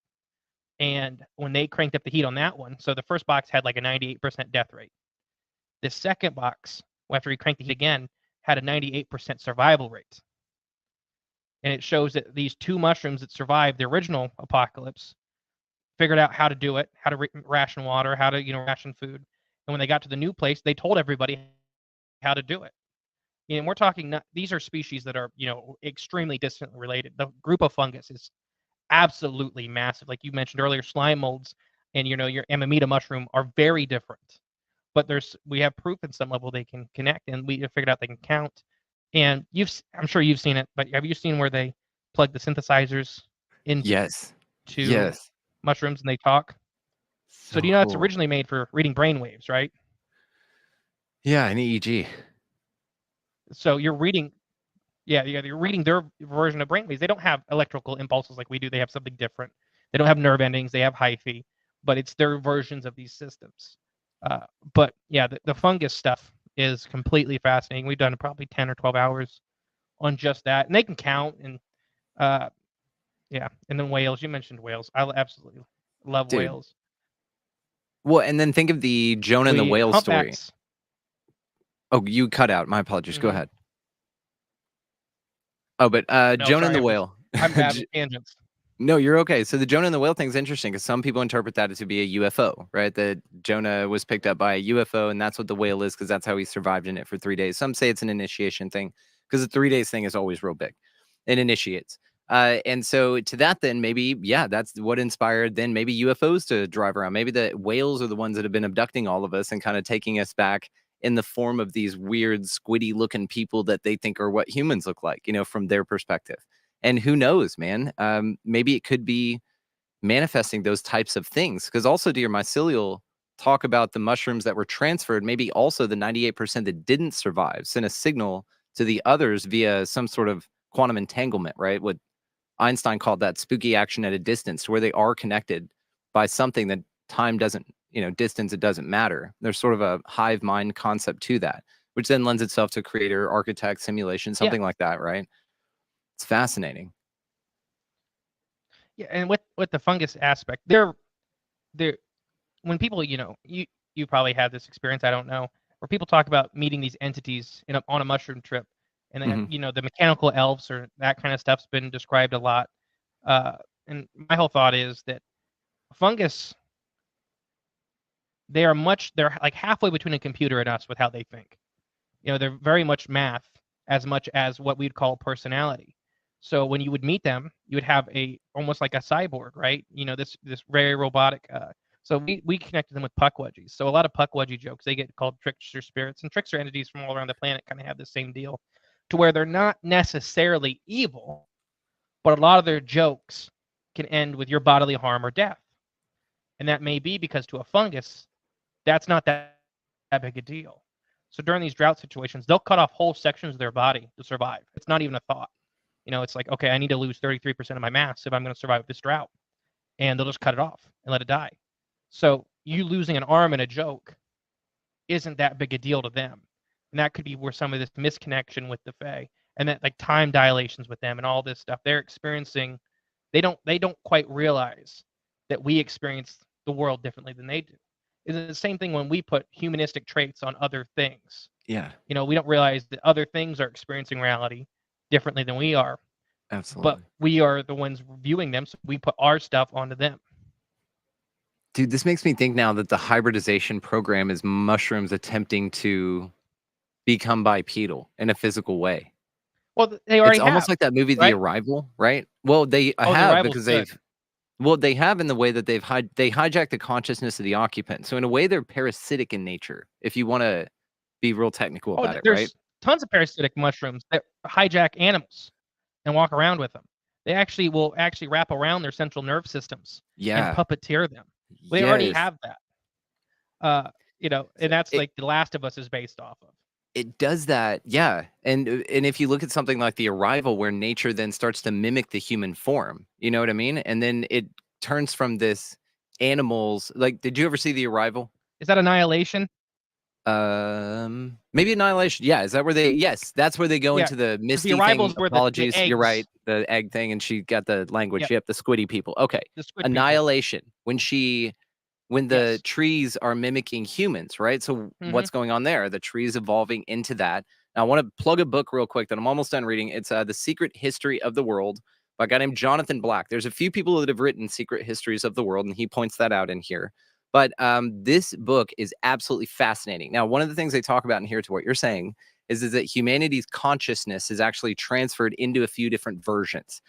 And when they cranked up the heat on that one, so the first box had like a 98% death rate. The second box, after he cranked the heat again, had a 98% survival rate. And it shows that these two mushrooms that survived the original apocalypse figured out how to do it, how to ration water, how to ration food. And when they got to the new place, they told everybody how to do it. And we're talking, these are species that are extremely distantly related. The group of fungus is absolutely massive. Like you mentioned earlier, slime molds and your Amanita mushroom are very different. But we have proof in some level they can connect, and we figured out they can count. And I'm sure you've seen it, but have you seen where they plug the synthesizers into mushrooms and they talk? So do you know it's originally made for reading brainwaves, right? Yeah, an EEG. So you're reading their version of brainwaves. They don't have electrical impulses like we do. They have something different. They don't have nerve endings. They have hyphae, but it's their versions of these systems. But yeah, the fungus stuff is completely fascinating. We've done probably 10 or 12 hours on just that, and they can count. And and then whales. You mentioned whales. I absolutely love whales. Well, and then think of the Jonah and the whale story. Oh, you cut out. My apologies. Go ahead. Oh, but Jonah and the whale. I'm bad with tangents. No, you're okay. So the Jonah and the whale thing is interesting because some people interpret that to be a UFO, right? That Jonah was picked up by a UFO, and that's what the whale is because that's how he survived in it for 3 days. Some say it's an initiation thing because the 3 days thing is always real big. It initiates. And so to that, then maybe, that's what inspired then maybe UFOs to drive around. Maybe the whales are the ones that have been abducting all of us and kind of taking us back in the form of these weird squiddy looking people that they think are what humans look like, from their perspective. And who knows, man, maybe it could be manifesting those types of things. Because also to your mycelial talk about the mushrooms that were transferred, maybe also the 98% that didn't survive sent a signal to the others via some sort of quantum entanglement, right? What Einstein called that spooky action at a distance, to where they are connected by something that time doesn't, distance, it doesn't matter. There's sort of a hive mind concept to that, which then lends itself to creator, architect, simulation, something like that, right? It's fascinating. Yeah, and with the fungus aspect, they're when people, you probably had this experience, I don't know, where people talk about meeting these entities on a mushroom trip, and then, the mechanical elves or that kind of stuff's been described a lot. And my whole thought is that fungus, they're like halfway between a computer and us with how they think. They're very much math as much as what we'd call personality. So when you would meet them, you would have almost like a cyborg, right? This very robotic. So we connected them with puckwudgies. So a lot of puckwudgie jokes, they get called trickster spirits, and trickster entities from all around the planet kind of have the same deal, to where they're not necessarily evil, but a lot of their jokes can end with your bodily harm or death. And that may be because to a fungus, that's not that big a deal. So during these drought situations, they'll cut off whole sections of their body to survive. It's not even a thought. It's like, okay, I need to lose 33% of my mass if I'm going to survive this drought. And they'll just cut it off and let it die. So you losing an arm in a joke isn't that big a deal to them. And that could be where some of this misconnection with the Fae and that like time dilations with them and all this stuff they're experiencing, they don't quite realize that we experience the world differently than they do. It's the same thing when we put humanistic traits on other things. Yeah. We don't realize that other things are experiencing reality differently than we are. Absolutely. But we are the ones viewing them, so we put our stuff onto them. Dude, this makes me think now that the hybridization program is mushrooms attempting to become bipedal in a physical way. Well, they already have. It's almost like that movie, right? The Arrival, right? Well, they have, because good. they have in the way that they hijack the consciousness of the occupant. So in a way, they're parasitic in nature, if you want to be real technical about it, right? There's tons of parasitic mushrooms that hijack animals and walk around with them. They will wrap around their central nerve systems and puppeteer them. They already have that. And that's like The Last of Us is based off of. It does that, yeah. And if you look at something like The Arrival, where nature then starts to mimic the human form, you know what I mean? And then it turns from this animals, like, did you ever see The Arrival? Is that Annihilation? Maybe Annihilation. Yeah, is that where yes, that's where they go into the misty The Arrival's thing. where Apologies, the you're right. The egg thing, and she got the language. Yep, the squiddy people. Okay. The squid Annihilation. People. When the trees are mimicking humans, right? So what's going on there? The trees evolving into that. Now, I want to plug a book real quick that I'm almost done reading. It's The Secret History of the World by a guy named Jonathan Black. There's a few people that have written secret histories of the world, and he points that out in here. But this book is absolutely fascinating. Now, one of the things they talk about in here, to what you're saying, is that humanity's consciousness is actually transferred into a few different versions.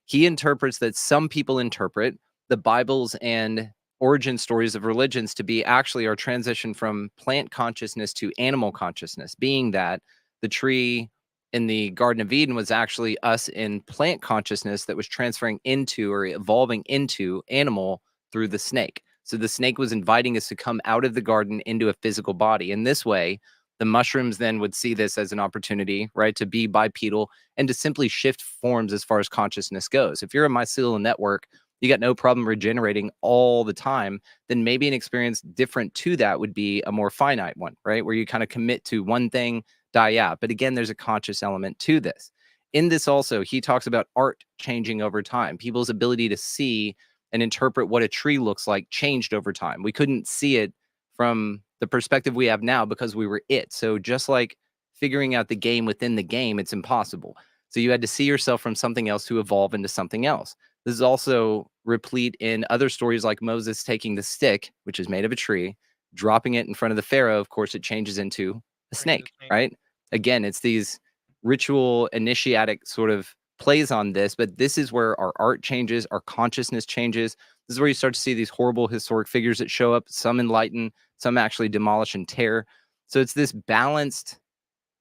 He interprets that some people interpret the Bibles and origin stories of religions to be actually our transition from plant consciousness to animal consciousness, being that the tree in the Garden of Eden was actually us in plant consciousness that was transferring into or evolving into animal through the snake. So the snake was inviting us to come out of the garden into a physical body. In this way, the mushrooms then would see this as an opportunity, right, to be bipedal and to simply shift forms as far as consciousness goes. If you're a mycelial network, you got no problem regenerating all the time, then maybe an experience different to that would be a more finite one, right? Where you kind of commit to one thing, die out. But again, there's a conscious element to this. In this also, he talks about art changing over time. People's ability to see and interpret what a tree looks like changed over time. We couldn't see it from the perspective we have now because we were it. So just like figuring out the game within the game, it's impossible. So you had to see yourself from something else to evolve into something else. This is also replete in other stories like Moses taking the stick, which is made of a tree, dropping it in front of the Pharaoh. Of course, it changes into a snake, right? Again, it's these ritual initiatic sort of plays on this, but this is where our art changes, our consciousness changes. This is where you start to see these horrible historic figures that show up, some enlighten, some actually demolish and tear. So it's this balanced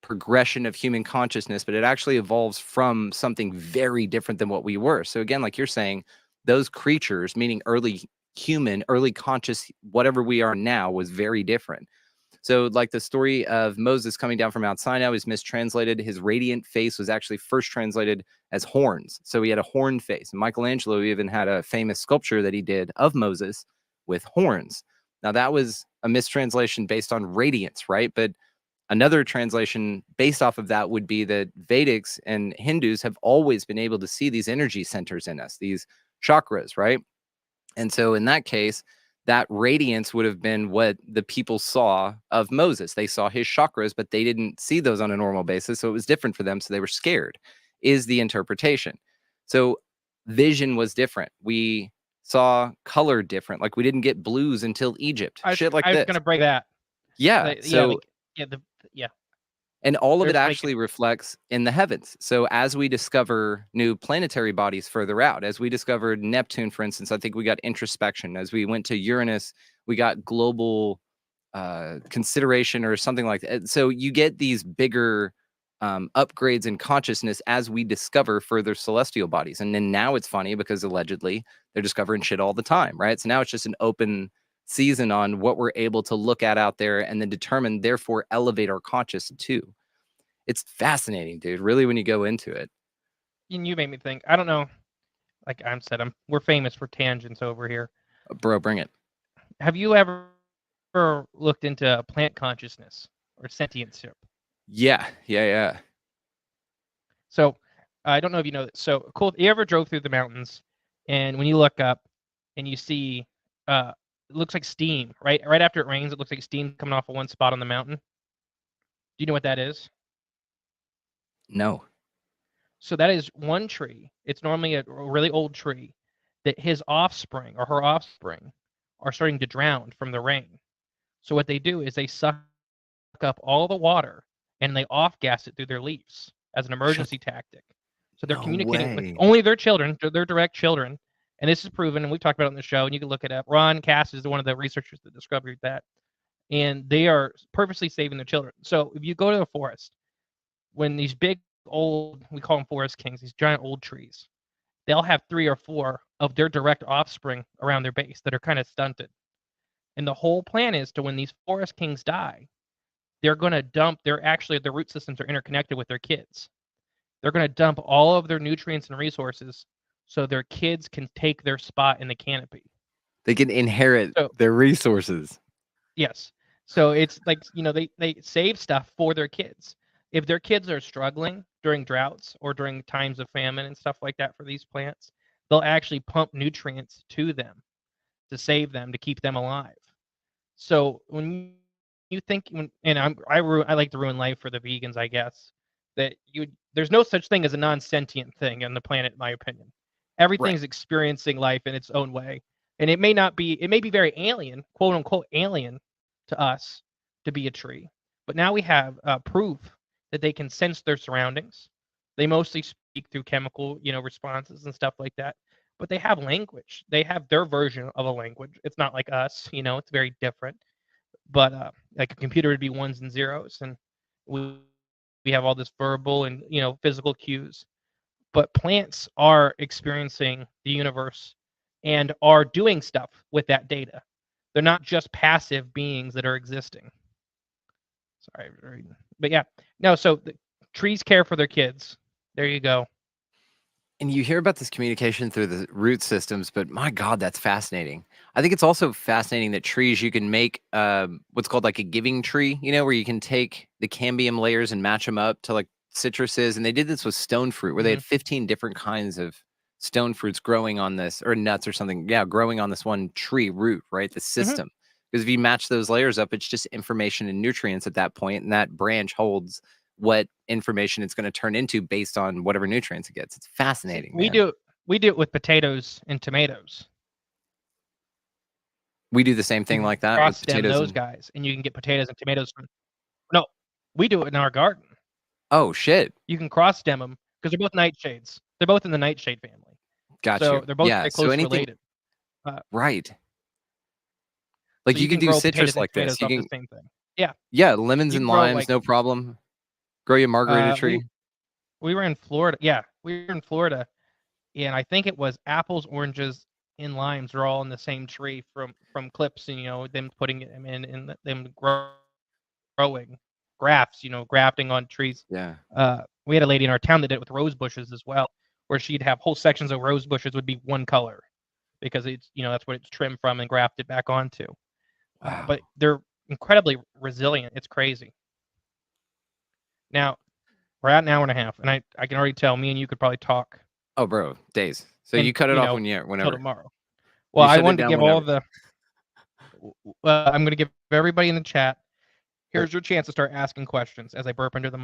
progression of human consciousness, but it actually evolves from something very different than what we were. So again, like you're saying, those creatures, meaning early human, early conscious, whatever we are now, was very different. So, like the story of Moses coming down from Mount Sinai was mistranslated. His radiant face was actually first translated as horns. So he had a horned face. And Michelangelo even had a famous sculpture that he did of Moses with horns. Now, that was a mistranslation based on radiance, right? But another translation based off of that would be that Vedics and Hindus have always been able to see these energy centers in us, these chakras, right? And so in that case, that radiance would have been what the people saw of Moses. They saw his chakras, but they didn't see those on a normal basis. So it was different for them. So they were scared, is the interpretation. So vision was different. We saw color different. Like we didn't get blues until Egypt. Shit like I was this. going to break that. Yeah. So yeah. and all of it There's like- actually reflects in the heavens. So as we discover new planetary bodies further out, as we discovered Neptune, for instance, I think we got introspection. As we went to Uranus, we got global consideration or something like that. So you get these bigger upgrades in consciousness as we discover further celestial bodies. And then now it's funny because allegedly they're discovering shit all the time, right? So now it's just an open season on what we're able to look at out there and then determine, therefore elevate our conscious too. It's fascinating, dude, really, when you go into it. And you made me think. I don't know. Like I'm said, we're famous for tangents over here. Bro, bring it. Have you ever looked into plant consciousness or sentience? Yeah. So I don't know if you know that. So cool. You ever drove through the mountains and when you look up and you see it looks like steam, right? Right after it rains, it looks like steam coming off of one spot on the mountain. Do you know what that is? No. So that is one tree. It's normally a really old tree that his offspring or her offspring are starting to drown from the rain. So what they do is they suck up all the water and they off-gas it through their leaves as an emergency tactic. So they're communicating with only their children, their direct children. And this is proven, and we've talked about it on the show, and you can look it up. Ron Cass is one of the researchers that discovered that. And they are purposely saving their children. So if you go to a forest, when these big old, we call them forest kings, these giant old trees, they'll have 3 or 4 of their direct offspring around their base that are kind of stunted. And the whole plan is to, when these forest kings die, they're going to dump, their root systems are interconnected with their kids. They're going to dump all of their nutrients and resources so their kids can take their spot in the canopy. They can inherit their resources. Yes. So it's like, they save stuff for their kids. If their kids are struggling during droughts or during times of famine and stuff like that for these plants, they'll actually pump nutrients to them to save them, to keep them alive. So when you think, I like to ruin life for the vegans, I guess, that there's no such thing as a non-sentient thing on the planet, in my opinion. Everything's experiencing life in its own way. And it may be very alien, quote unquote alien to us to be a tree. But now we have proof that they can sense their surroundings. They mostly speak through chemical, responses and stuff like that. But they have language. They have their version of a language. It's not like us, it's very different. But like a computer would be ones and zeros, and we have all this verbal and physical cues. But plants are experiencing the universe and are doing stuff with that data. They're not just passive beings that are existing. Sorry, but yeah, no. So the trees care for their kids. There you go. And you hear about this communication through the root systems, but my God, that's fascinating. I think it's also fascinating that trees, you can make what's called like a giving tree, where you can take the cambium layers and match them up to like citruses. And they did this with stone fruit, where they had 15 different kinds of stone fruits growing on this, or nuts or something. Yeah, growing on this one tree root, right? The system. Because if you match those layers up, it's just information and nutrients at that point, and that branch holds what information it's going to turn into based on whatever nutrients it gets. It's fascinating. We do it with potatoes and tomatoes. We do the same thing like that cross with potatoes. Those guys, and you can get potatoes and tomatoes from. No, we do it in our garden. Oh shit! You can cross stem them because they're both nightshades. They're both in the nightshade family. Gotcha. So they're both very closely related. Right. Like so you can do citrus like this. You can the same thing. Yeah. Yeah, lemons and limes, no problem. Grow you a margarita tree. We were in Florida. Yeah, we were in Florida, and I think it was apples, oranges, and limes are all in the same tree from clips, and them putting them in them growing growing grafts, grafting on trees. Yeah. We had a lady in our town that did it with rose bushes as well, where she'd have whole sections of rose bushes would be one color because it's, that's what it's trimmed from and grafted back onto. Wow. But they're incredibly resilient. It's crazy. Now, we're at an hour and a half, and I can already tell me and you could probably talk. Oh, bro, days. So and, you cut it off till whenever. tomorrow. Well, You I shut it wanted to down give whenever. all the. I'm going to give everybody in the chat. Here's your chance to start asking questions as I burp into the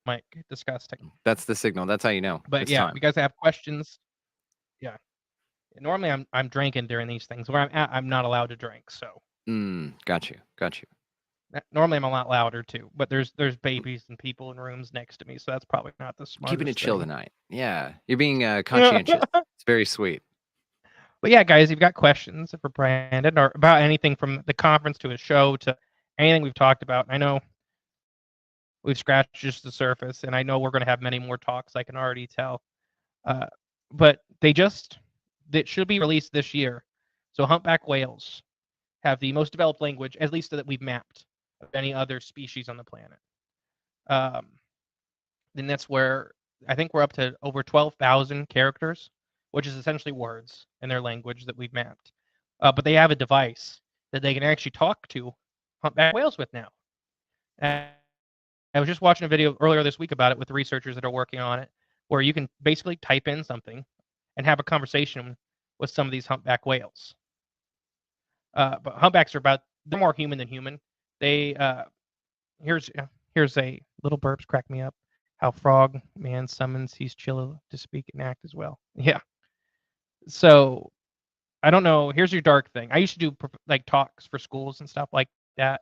mic. Disgusting. That's the signal. That's how you know. But it's yeah, time. if you guys have questions. Yeah. Normally I'm drinking during these things. Where I'm at, I'm not allowed to drink. So. Got you. Normally I'm a lot louder too, but there's babies and people in rooms next to me, so that's probably not the smartest. Keeping it chill thing. tonight. Yeah, you're being conscientious. It's very sweet. But yeah, guys, if you've got questions for Brandon or about anything from the conference to a show to anything we've talked about, I know we've scratched just the surface, and I know we're going to have many more talks. I can already tell. But that should be released this year. So humpback whales have the most developed language, at least that we've mapped, of any other species on the planet. Then that's where I think we're up to over 12,000 characters, which is essentially words in their language that we've mapped. But they have a device that they can actually talk to humpback whales with now. And I was just watching a video earlier this week about it with the researchers that are working on it, where you can basically type in something and have a conversation with some of these humpback whales. But humpbacks they're more human than human. They here's a little burps crack me up. How frog man summons he's chill to speak and act as well. Yeah. So I don't know. Here's your dark thing. I used to do like talks for schools and stuff like that.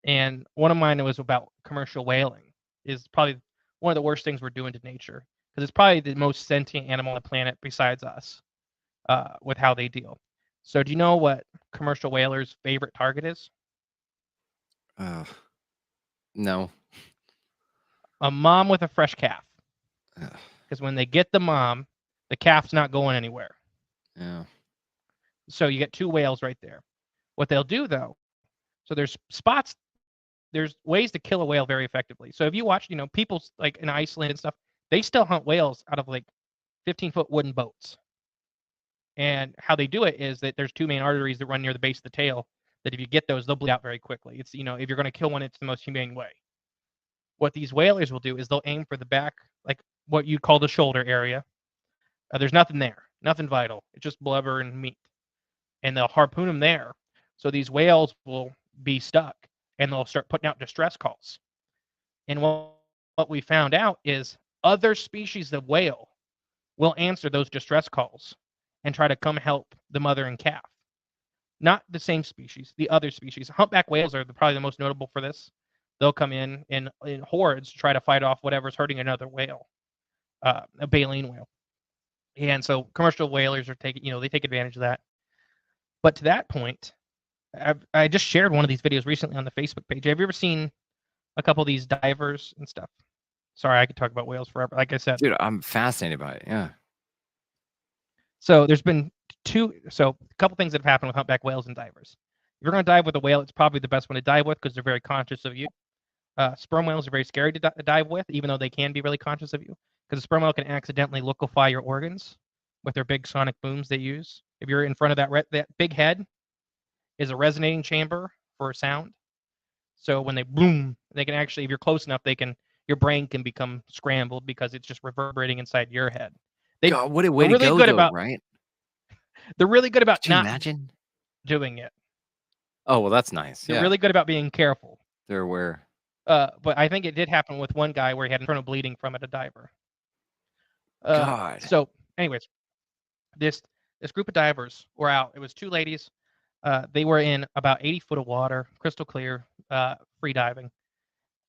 And one of mine was about commercial whaling. Is probably one of the worst things we're doing to nature because it's probably the most sentient animal on the planet besides us with how they deal. So do you know what commercial whalers' favorite target is? No. A mom with a fresh calf. Because when they get the mom, the calf's not going anywhere. Yeah. So you get two whales right there. What they'll do though, so there's ways to kill a whale very effectively. So if you watch, people like in Iceland and stuff, they still hunt whales out of like 15-foot wooden boats. And how they do it is that there's two main arteries that run near the base of the tail that if you get those, they'll bleed out very quickly. It's, if you're going to kill one, it's the most humane way. What these whalers will do is they'll aim for the back, like what you call the shoulder area. There's nothing there, nothing vital. It's just blubber and meat. And they'll harpoon them there. So these whales will be stuck and they'll start putting out distress calls. And what we found out is other species of whale will answer those distress calls and try to come help the mother and calf. Not the same species, the other species. Humpback whales are probably the most notable for this. They'll come in hordes to try to fight off whatever's hurting another whale, a baleen whale. And so commercial whalers are they take advantage of that. But to that point, I just shared one of these videos recently on the Facebook page. Have you ever seen a couple of these divers and stuff? Sorry, I could talk about whales forever. Like I said, dude, I'm fascinated by it. Yeah. So there's been a couple things that have happened with humpback whales and divers. If you're going to dive with a whale, it's probably the best one to dive with because they're very conscious of you. Sperm whales are very scary to dive with, even though they can be really conscious of you, because a sperm whale can accidentally liquefy your organs with their big sonic booms they use. If you're in front of that big head is a resonating chamber for sound. So when they boom, they can actually, if you're close enough, your brain can become scrambled because it's just reverberating inside your head. God, what a way to go, though, right? They're really good about not imagine doing it. Oh, well, that's nice. They're really good about being careful. They're aware. But I think it did happen with one guy where he had internal bleeding from it, a diver. God. So, anyways, this group of divers were out. It was two ladies. They were in about 80 foot of water, crystal clear, free diving.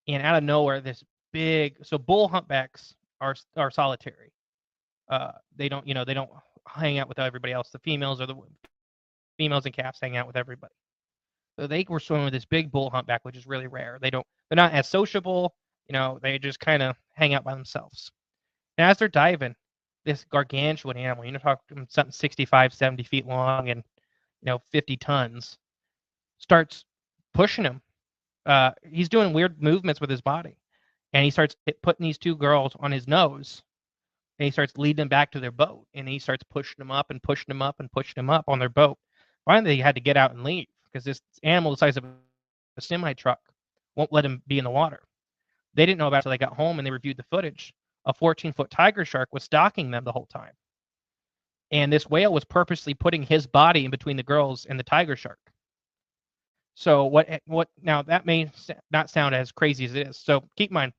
And out of nowhere, this big. So bull humpbacks are solitary. They don't hang out with everybody else. The females and calves hang out with everybody. So they were swimming with this big bull humpback, which is really rare. They're not as sociable, they just kind of hang out by themselves. And as they're diving, this gargantuan animal, talking something 65, 70 feet long and 50 tons, starts pushing them he's doing weird movements with his body, and he starts putting these two girls on his nose, and he starts leading them back to their boat, and he starts pushing them up and pushing them up and pushing them up on their boat. Finally, he had to get out and leave because this animal the size of a semi truck won't let him be in the water. They didn't know about it until they got home and they reviewed the footage. A 14-foot tiger shark was stalking them the whole time. And this whale was purposely putting his body in between the girls and the tiger shark. So what now that may not sound as crazy as it is. So keep in mind,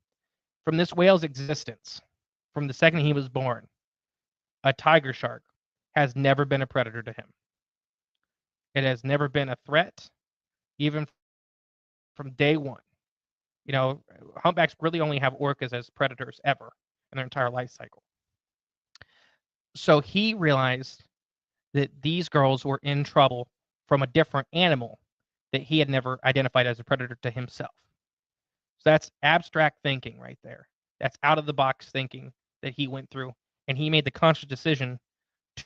from this whale's existence, from the second he was born, a tiger shark has never been a predator to him. It has never been a threat, even from day one. You know, humpbacks really only have orcas as predators ever in their entire life cycle. So he realized that these girls were in trouble from a different animal that he had never identified as a predator to himself. So that's abstract thinking right there. That's out of the box thinking that he went through. And he made the conscious decision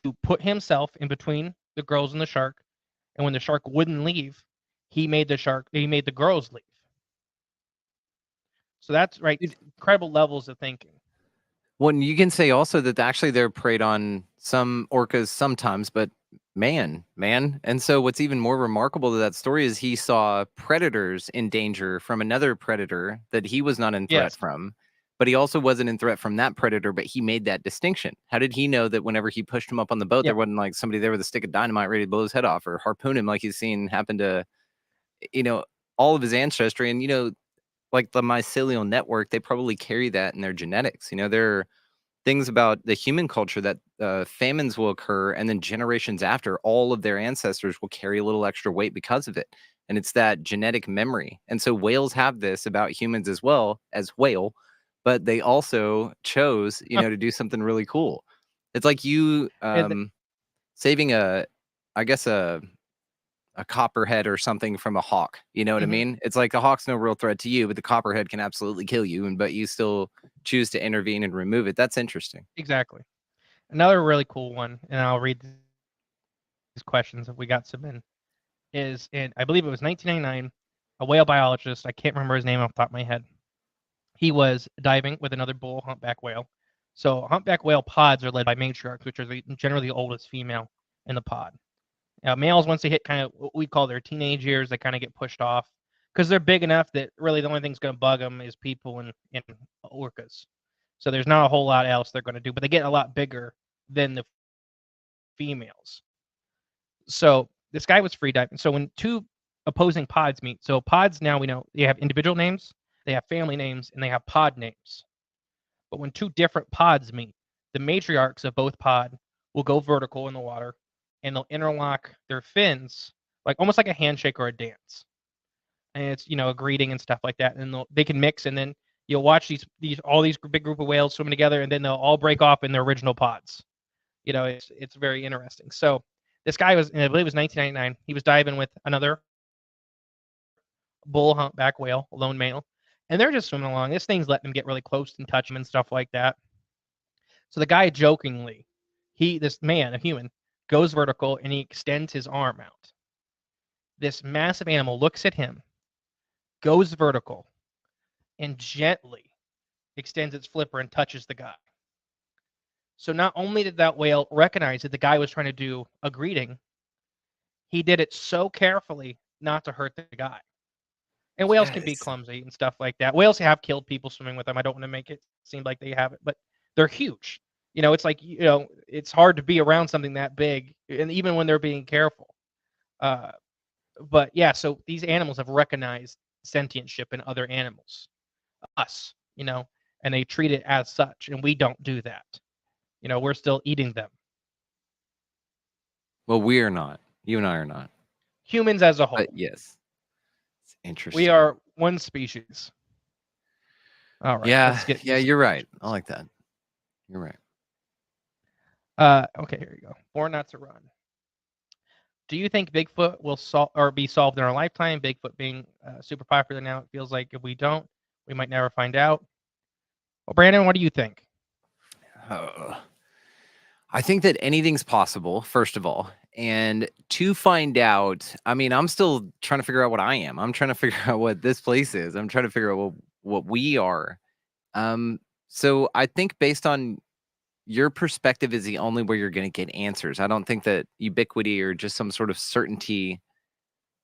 to put himself in between the girls and the shark. And when the shark wouldn't leave, he made the girls leave. So that's right. Incredible levels of thinking. Well, you can say also that actually they're preyed on some orcas sometimes, but man. And so what's even more remarkable to that story is he saw predators in danger from another predator that he was not in threat from, but he also wasn't in threat from that predator, but he made that distinction. How did he know that whenever he pushed him up on the boat, there wasn't like somebody there with a stick of dynamite ready to blow his head off or harpoon him like he's seen happen to, all of his ancestry? And, like the mycelial network, they probably carry that in their genetics. There are things about the human culture that famines will occur, and then generations after, all of their ancestors will carry a little extra weight because of it. And it's that genetic memory. And so whales have this about humans as well as whale, but they also chose, to do something really cool. It's like you saving a copperhead or something from a hawk. You know what I mean? It's like the hawk's no real threat to you, but the copperhead can absolutely kill you, but you still choose to intervene and remove it. That's interesting. Exactly. Another really cool one, and I'll read these questions if we got some in, is in, I believe it was 1999, a whale biologist, I can't remember his name off the top of my head. He was diving with another bull humpback whale. So humpback whale pods are led by matriarchs, which are generally the oldest female in the pod. Males, once they hit kind of what we call their teenage years, they kind of get pushed off because they're big enough that really the only thing's going to bug them is people and orcas. So there's not a whole lot else they're going to do, but they get a lot bigger than the females. So this guy was free diving. So when two opposing pods meet, so pods now we know they have individual names, they have family names, and they have pod names. But when two different pods meet, the matriarchs of both pod will go vertical in the water, and they'll interlock their fins, like almost like a handshake or a dance. And it's, a greeting and stuff like that. And they can mix, and then you'll watch all these big group of whales swimming together, and then they'll all break off in their original pods. It's very interesting. So this guy was, I believe it was 1999. He was diving with another bull humpback whale, a lone male, and they're just swimming along. This thing's letting them get really close and touch him and stuff like that. So the guy jokingly, this man, a human, goes vertical and he extends his arm out. This massive animal looks at him, goes vertical, and gently extends its flipper and touches the guy. So not only did that whale recognize that the guy was trying to do a greeting, he did it so carefully not to hurt the guy. And whales can be clumsy and stuff like that. Whales have killed people swimming with them. I don't want to make it seem like they haven't, but they're huge. It's like, it's hard to be around something that big, and even when they're being careful. But yeah, so these animals have recognized sentientship in other animals, us, and they treat it as such, and we don't do that. We're still eating them. Well, we are not. You and I are not. Humans as a whole. But yes. It's interesting. We are one species. All right. Yeah, you're right. I like that. You're right. Okay, here you go. Born Not to Run. Do you think Bigfoot will be solved in our lifetime? Bigfoot being super popular now, it feels like if we don't, we might never find out. Well, Brandon, what do you think? I think that anything's possible, first of all. And to find out, I mean, I'm still trying to figure out what I am. I'm trying to figure out what this place is. I'm trying to figure out what we are. So I think based on your perspective is the only way you're going to get answers. I don't think that ubiquity or just some sort of certainty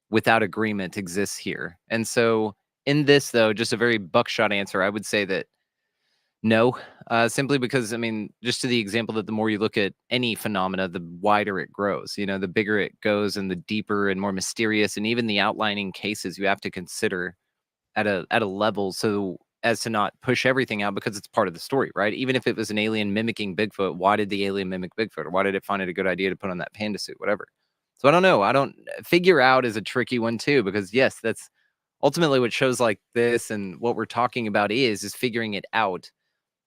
without agreement exists here. And so in this, though, just a very buckshot answer, I would say that no, simply because, I mean, just to the example that the more you look at any phenomena, the wider it grows. You know, the bigger it goes and the deeper and more mysterious, and even the outlining cases you have to consider at a level so as to not push everything out because it's part of the story, right? Even if it was an alien mimicking Bigfoot, why did the alien mimic Bigfoot, or why did it find it a good idea to put on that panda suit, whatever? So I don't know. I don't figure out is a tricky one too, because yes, that's ultimately what shows like this and what we're talking about is figuring it out.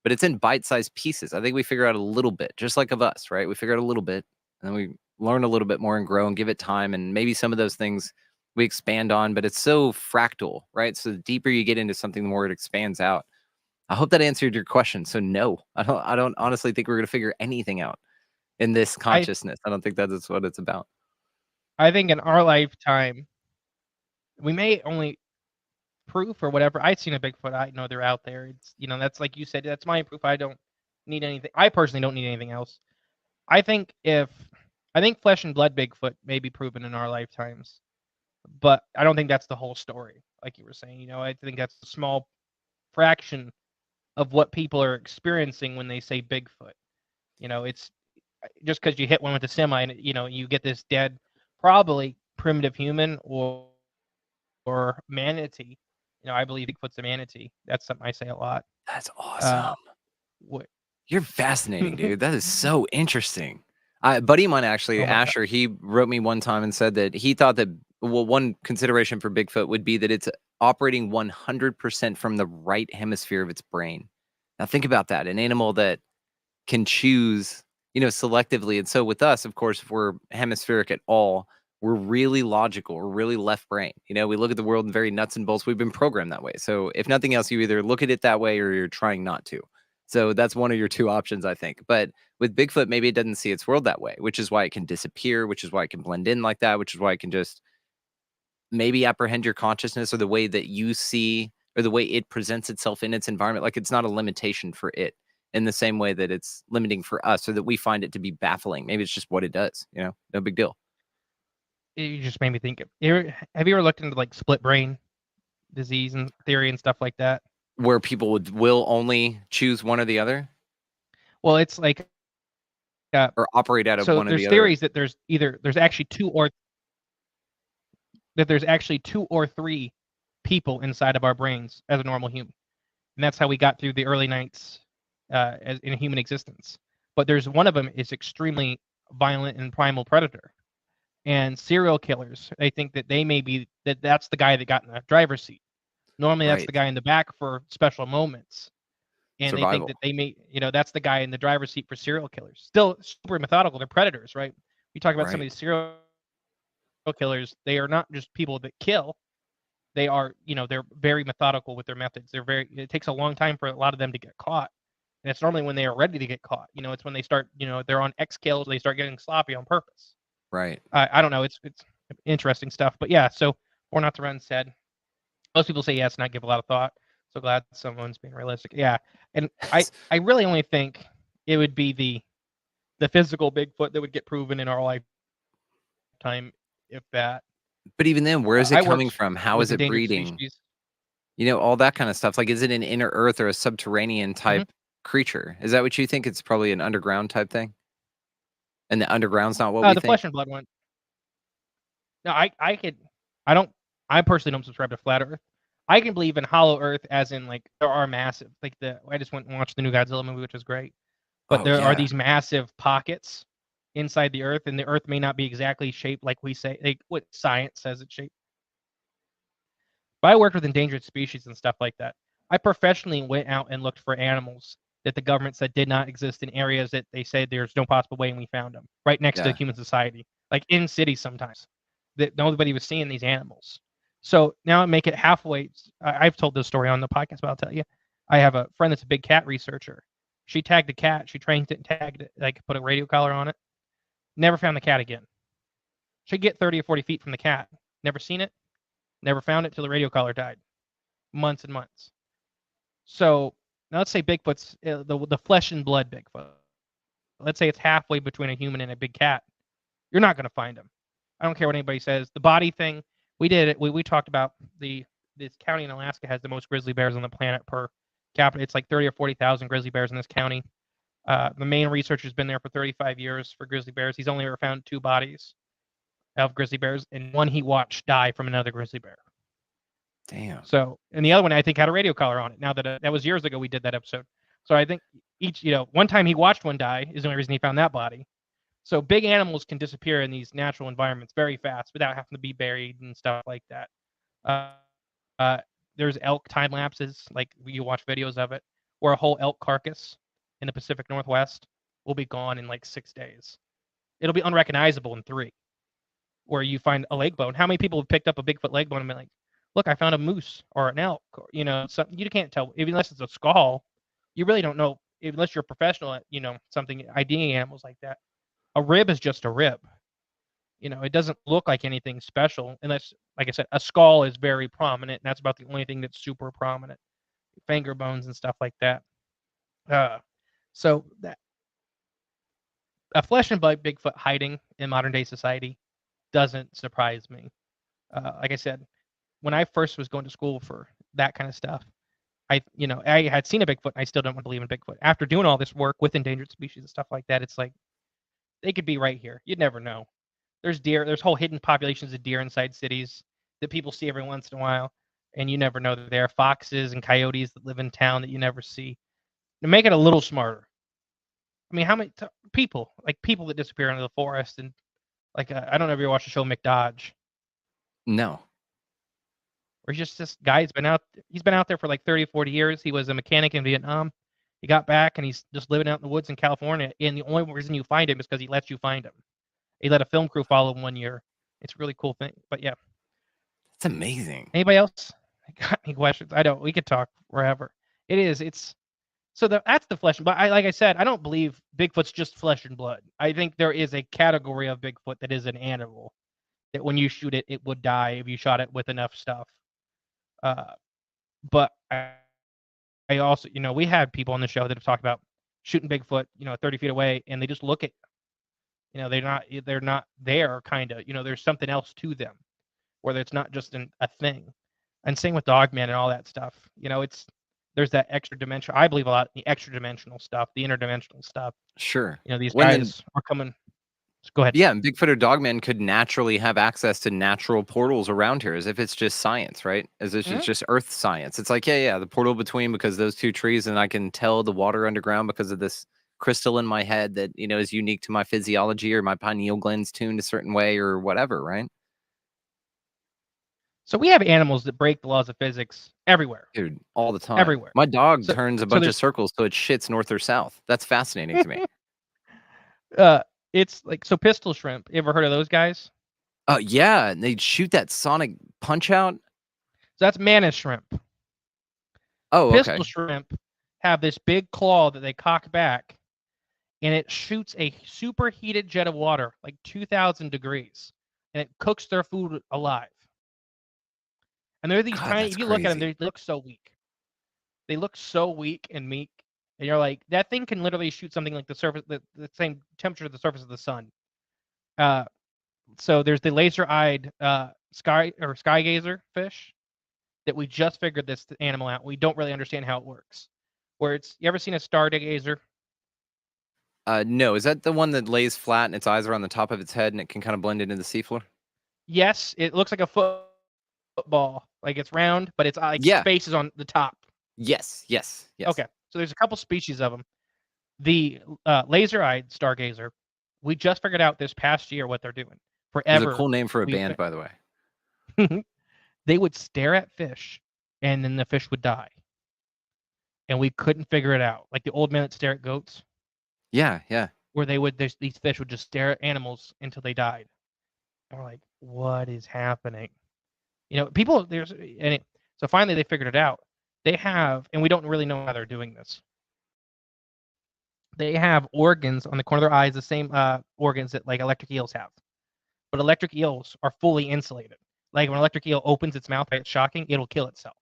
But it's in bite-sized pieces. I think we figure out a little bit, just like of us, right? We figure out a little bit, and then we learn a little bit more and grow and give it time. And maybe some of those things we expand on, but it's so fractal, right? So the deeper you get into something, the more it expands out. I hope that answered your question. So no, I don't honestly think we're going to figure anything out in this consciousness. I don't think that is what it's about. I think in our lifetime, we may only proof or whatever. I've seen a Bigfoot. I know they're out there. It's, you know, that's like you said, that's my proof. I don't need anything. I personally don't need anything else. I think flesh and blood Bigfoot may be proven in our lifetimes, but I don't think that's the whole story. Like you were saying, you know, I think that's a small fraction of what people are experiencing when they say Bigfoot. You know, it's just because you hit one with a semi and, you know, you get this dead, probably primitive human or manatee. You know, I believe Bigfoot's a manatee. That's something I say a lot. That's awesome. What? You're fascinating, dude. That is so interesting. A buddy of mine, actually, Asher, he wrote me one time and said that he thought that, well, one consideration for Bigfoot would be that it's operating 100% from the right hemisphere of its brain. Now, think about that. An animal that can choose, you know, selectively. And so with us, of course, if we're hemispheric at all, we're really logical. We're really left brain. You know, we look at the world in very nuts and bolts. We've been programmed that way. So if nothing else, you either look at it that way or you're trying not to. So that's one of your two options, I think. But with Bigfoot, maybe it doesn't see its world that way, which is why it can disappear, which is why it can blend in like that, which is why it can just maybe apprehend your consciousness or the way that you see or the way it presents itself in its environment. Like it's not a limitation for it in the same way that it's limiting for us or that we find it to be baffling. Maybe it's just what it does, you know, no big deal. You just made me think. Have you ever looked into like split brain disease and theory and stuff like that? Where people will only choose one or the other? Well, it's like or operate out of one or the other. So there's theories that there's actually two or three people inside of our brains as a normal human, and that's how we got through the early nights as in human existence. But there's one of them is extremely violent and primal predator. And serial killers, they think that they may be that's the guy that got in the driver's seat. Normally, that's the guy in the back for special moments, and Survival. they think that they may, you know, that's the guy in the driver's seat for serial killers. Still super methodical. They're predators, right? We talk about some of these serial killers. They are not just people that kill. They are, you know, they're very methodical with their methods. It takes a long time for a lot of them to get caught, and it's normally when they are ready to get caught. You know, it's when they start, you know, they're on X kills, they start getting sloppy on purpose. Right. I don't know. It's interesting stuff. But yeah, so Or Not to Run said, most people say yes, not give a lot of thought. So glad someone's being realistic. Yeah. And I really only think it would be the physical Bigfoot that would get proven in our lifetime, if that. But even then, where is it coming from? How is it breeding? Species. You know, all that kind of stuff. Like, is it an inner earth or a subterranean type creature? Is that what you think? It's probably an underground type thing? And the underground's not what we the think? flesh and blood one. No, I personally don't subscribe to flat Earth. I can believe in hollow Earth, as in like there are massive. Like I just went and watched the new Godzilla movie, which was great. But there are these massive pockets inside the Earth, and the Earth may not be exactly shaped like we say, like what science says it's shaped. But I worked with endangered species and stuff like that. I professionally went out and looked for animals that the government said did not exist in areas that they said there's no possible way, and we found them right next to human society, like in cities sometimes. That nobody was seeing these animals. So now I make it halfway. I've told this story on the podcast, but I'll tell you. I have a friend that's a big cat researcher. She tagged the cat. She trained it, tagged it, like put a radio collar on it. Never found the cat again. She'd get 30 or 40 feet from the cat. Never seen it. Never found it till the radio collar died. Months and months. So now let's say Bigfoot's the flesh and blood Bigfoot. Let's say it's halfway between a human and a big cat. You're not going to find him. I don't care what anybody says. The body thing, we did it. We talked about this county in Alaska has the most grizzly bears on the planet per capita. It's like 30 or 40,000 grizzly bears in this county. The main researcher's been there for 35 years for grizzly bears. He's only ever found 2 bodies of grizzly bears, and one he watched die from another grizzly bear. Damn. So, and the other one I think had a radio collar on it. Now that that was years ago, we did that episode. So I think each, one time he watched one die is the only reason he found that body. So big animals can disappear in these natural environments very fast without having to be buried and stuff like that. There's elk time lapses, like you watch videos of it, where a whole elk carcass in the Pacific Northwest will be gone in like 6 days. It'll be unrecognizable in 3. Where you find a leg bone. How many people have picked up a Bigfoot leg bone and been like, look, I found a moose or an elk, or, something you can't tell, even unless it's a skull. You really don't know, unless you're a professional at, something, IDing animals like that. A rib is just a rib. It doesn't look like anything special unless, like I said, a skull is very prominent, and that's about the only thing that's super prominent. Finger bones and stuff like that. So that a flesh and blood Bigfoot hiding in modern day society doesn't surprise me. Like I said, when I first was going to school for that kind of stuff, I had seen a Bigfoot, and I still don't want to believe in Bigfoot. After doing all this work with endangered species and stuff like that, it's like they could be right here. You'd never know. There's deer. There's whole hidden populations of deer inside cities that people see every once in a while, and you never know that there are foxes and coyotes that live in town that you never see. To make it a little smarter. I mean, how many people that disappear into the forest and like I don't know if you watched the show McDodge. No. Or he's just this guy. He's been out there for like 30, 40 years. He was a mechanic in Vietnam. He got back and he's just living out in the woods in California. And the only reason you find him is because he lets you find him. He let a film crew follow him 1 year. It's a really cool thing. But yeah. It's amazing. Anybody else got any questions? I don't. We could talk forever. It is. It's so that's the flesh. But like I said, I don't believe Bigfoot's just flesh and blood. I think there is a category of Bigfoot that is an animal. That when you shoot it, it would die if you shot it with enough stuff. But I also, we had people on the show that have talked about shooting Bigfoot, 30 feet away, and they just look at, they're not there, kind of. There's something else to them, where it's not just a thing. And same with Dogman and all that stuff. There's that extra dimension. I believe a lot in the extra dimensional stuff, the interdimensional stuff. Sure. These guys are coming. Go ahead. Yeah, and Bigfoot or Dogman could naturally have access to natural portals around here, as if it's just science, right? As if it's just Earth science. It's like, yeah, the portal between because those 2 trees, and I can tell the water underground because of this crystal in my head that is unique to my physiology, or my pineal glands tuned a certain way, or whatever, right? So we have animals that break the laws of physics everywhere. Dude, all the time. Everywhere. My dog turns a bunch of circles so it shits north or south. That's fascinating to me. It's like, so pistol shrimp. You ever heard of those guys? Yeah, and they'd shoot that sonic punch out. So that's mantis shrimp. Oh, okay. Pistol shrimp have this big claw that they cock back, and it shoots a superheated jet of water, like 2,000 degrees, and it cooks their food alive. And they're these tiny. If you look at them, they look so weak. They look so weak and meek. And you're like, that thing can literally shoot something like the surface, the same temperature of the surface of the sun. So there's the laser-eyed sky gazer fish that we just figured this animal out. We don't really understand how it works. Where you ever seen a stargazer? No. Is that the one that lays flat and its eyes are on the top of its head and it can kind of blend into the seafloor? Yes, it looks like a football. Like it's round, but its face is on the top. Yes. Okay. So there's a couple species of them. The laser-eyed stargazer, we just figured out this past year what they're doing. Forever. It's a cool name for a band, by the way. They would stare at fish, and then the fish would die. And we couldn't figure it out. Like the old men that stare at goats. Yeah. Where these fish would just stare at animals until they died. And we're like, what is happening? People, so finally they figured it out. They have, and we don't really know how they're doing this. they have organs on the corner of their eyes, the same organs that like electric eels have. But electric eels are fully insulated. Like when an electric eel opens its mouth by its shocking, it'll kill itself.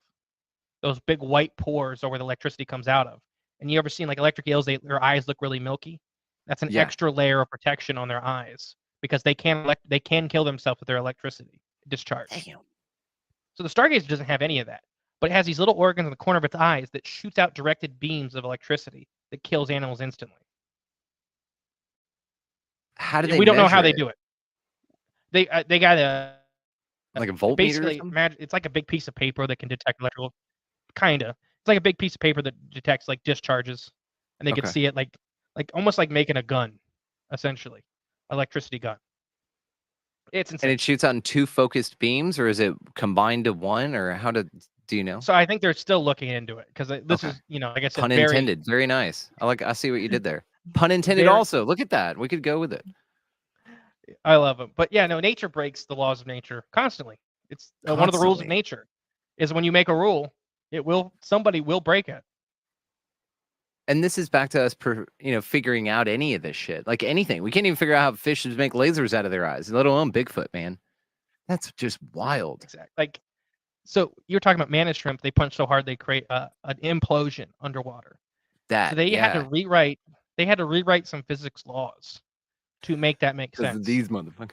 Those big white pores are where the electricity comes out of. And you ever seen like electric eels? Their eyes look really milky. That's an extra layer of protection on their eyes because they can kill themselves with their electricity discharge. Damn. So the Stargazer doesn't have any of that, but it has these little organs in the corner of its eyes that shoots out directed beams of electricity that kills animals instantly. How do they? We don't know how measure they do it. They got a like a voltmeter. basically imagine it's like a big piece of paper that can detect electrical. Kinda, it's like a big piece of paper that detects like discharges, and they can see it like almost like making a gun, essentially, electricity gun. It's insane. And it shoots out in 2 focused beams, or is it combined to one, or how do you know? So I think they're still looking into it because this is, like I said, Pun intended. Very nice. I see what you did there. Pun intended. Very- Also, look at that. We could go with it. I love them, but yeah, no, nature breaks the laws of nature constantly. It's one of the rules of Constantly. nature is when you make a rule, somebody will break it. And this is back to us, figuring out any of this shit, like anything. We can't even figure out how fishes make lasers out of their eyes, let alone Bigfoot, man. That's just wild. Exactly. Like, so you're talking about mantis shrimp. They punch so hard they create an implosion underwater. So they had to rewrite. They had to rewrite some physics laws to make that make sense. These motherfuckers.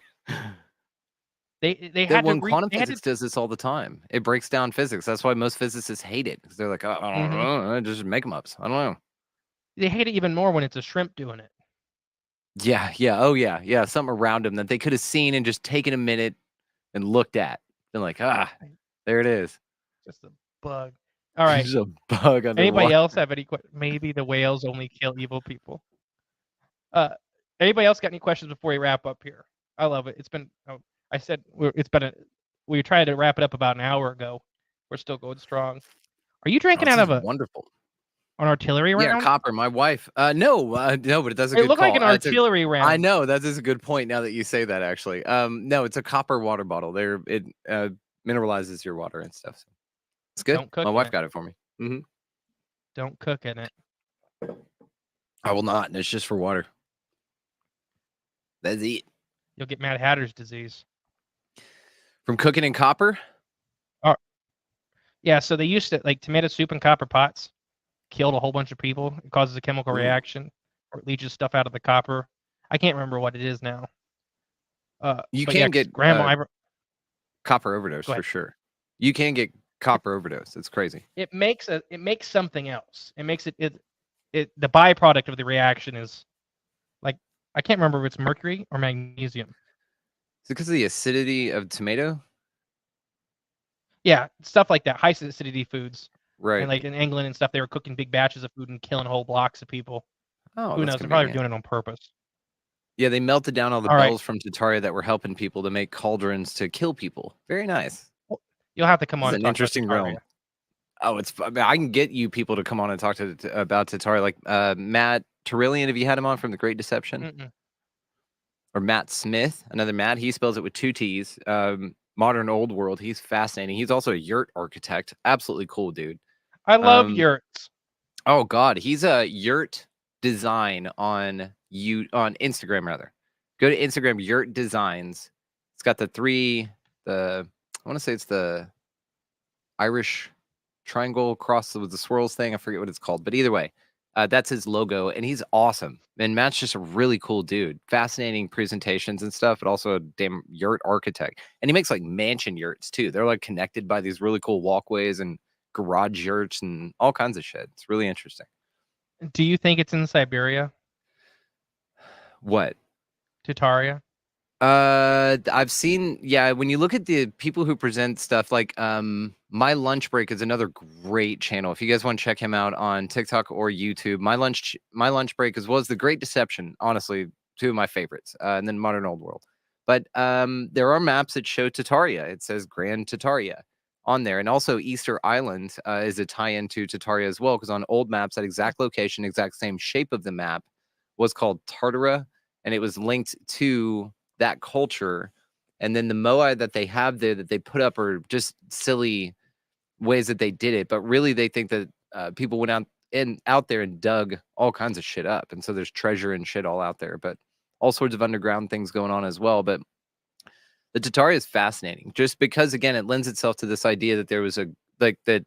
They had to. Quantum physics does this all the time. It breaks down physics. That's why most physicists hate it because they're like, oh, I don't know, just make them ups. I don't know. They hate it even more when it's a shrimp doing it. Yeah. Oh yeah. Something around them that they could have seen and just taken a minute and looked at. Been like, there it is. Just a bug. All right. Just a bug. Anybody else have any questions? Maybe the whales only kill evil people. Anybody else got any questions before we wrap up here? I love it. It's been. I said we tried to wrap it up about an hour ago. We're still going strong. Are you drinking out of a wonderful an artillery round? Yeah, copper. My wife. No, but it does a good. It looked like an artillery round. I know that is a good point. Now that you say that, actually, no, it's a copper water bottle. It mineralizes your water and stuff. So it's good. Don't cook My wife in got it for me. Mm-hmm. Don't cook in it. I will not. It's just for water. That's it. You'll get Mad Hatter's disease from cooking in copper. Yeah, so they used to like tomato soup in copper pots. Killed a whole bunch of people. It causes a chemical reaction, or it leaches stuff out of the copper. I can't remember what it is now. You can get grandma copper overdose for sure. You can get copper overdose. It's crazy. It makes something else. It makes it the byproduct of the reaction is like I can't remember if it's mercury or magnesium. Is it because of the acidity of tomato? Yeah, stuff like that. High acidity foods. Right. And like in England and stuff, they were cooking big batches of food and killing whole blocks of people. Oh, who knows? They're probably doing it on purpose. Yeah, they melted down all the bells from Tataria that were helping people to make cauldrons to kill people. Very nice. Well, you'll have to come on. It's an interesting realm. Oh, I can get you people to come on and talk about Tataria, like Matt Turillian. Have you had him on from The Great Deception? Mm-mm. Or Matt Smith, another Matt. He spells it with 2 T's. Modern Old World. He's fascinating. He's also a yurt architect. Absolutely cool dude. I love yurts. Oh God, he's a yurt design on Instagram rather. Go to Instagram, yurt designs. It's got I want to say it's the Irish triangle cross with the swirls thing. I forget what it's called, but either way, that's his logo, and he's awesome. And Matt's just a really cool dude. Fascinating presentations and stuff, but also a damn yurt architect. And he makes like mansion yurts too. They're like connected by these really cool walkways and garage yurts and all kinds of shit. It's really interesting. Do you think it's in Siberia? What? Tataria? I've seen, when you look at the people who present stuff like My Lunch Break is another great channel. If you guys want to check him out on TikTok or YouTube, My Lunch Break, as well as The Great Deception, honestly, 2 of my favorites, and then Modern Old World. But there are maps that show Tataria. It says Grand Tataria on there. And also Easter Island is a tie-in to Tataria as well, because on old maps, that exact location, exact same shape of the map was called Tartara, and it was linked to that culture. And then the moai that they have there that they put up are just silly ways that they did it. But really, they think that people went out out there and dug all kinds of shit up. And so there's treasure and shit all out there, but all sorts of underground things going on as well. But the Tatari is fascinating just because, again, it lends itself to this idea that there was that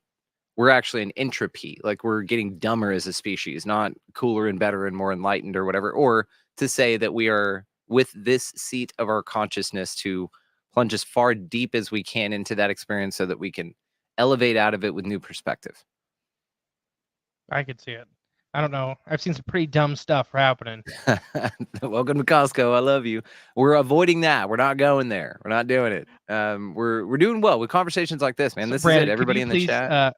we're actually an entropy, like we're getting dumber as a species, not cooler and better and more enlightened or whatever, or to say that we are with this seat of our consciousness to plunge as far deep as we can into that experience so that we can elevate out of it with new perspective. I could see it. I don't know. I've seen some pretty dumb stuff happening. Welcome to Costco. I love you. We're avoiding that. We're not going there. We're not doing it. We're doing well with conversations like this, man. So This Brandon, is it. Everybody in the chat.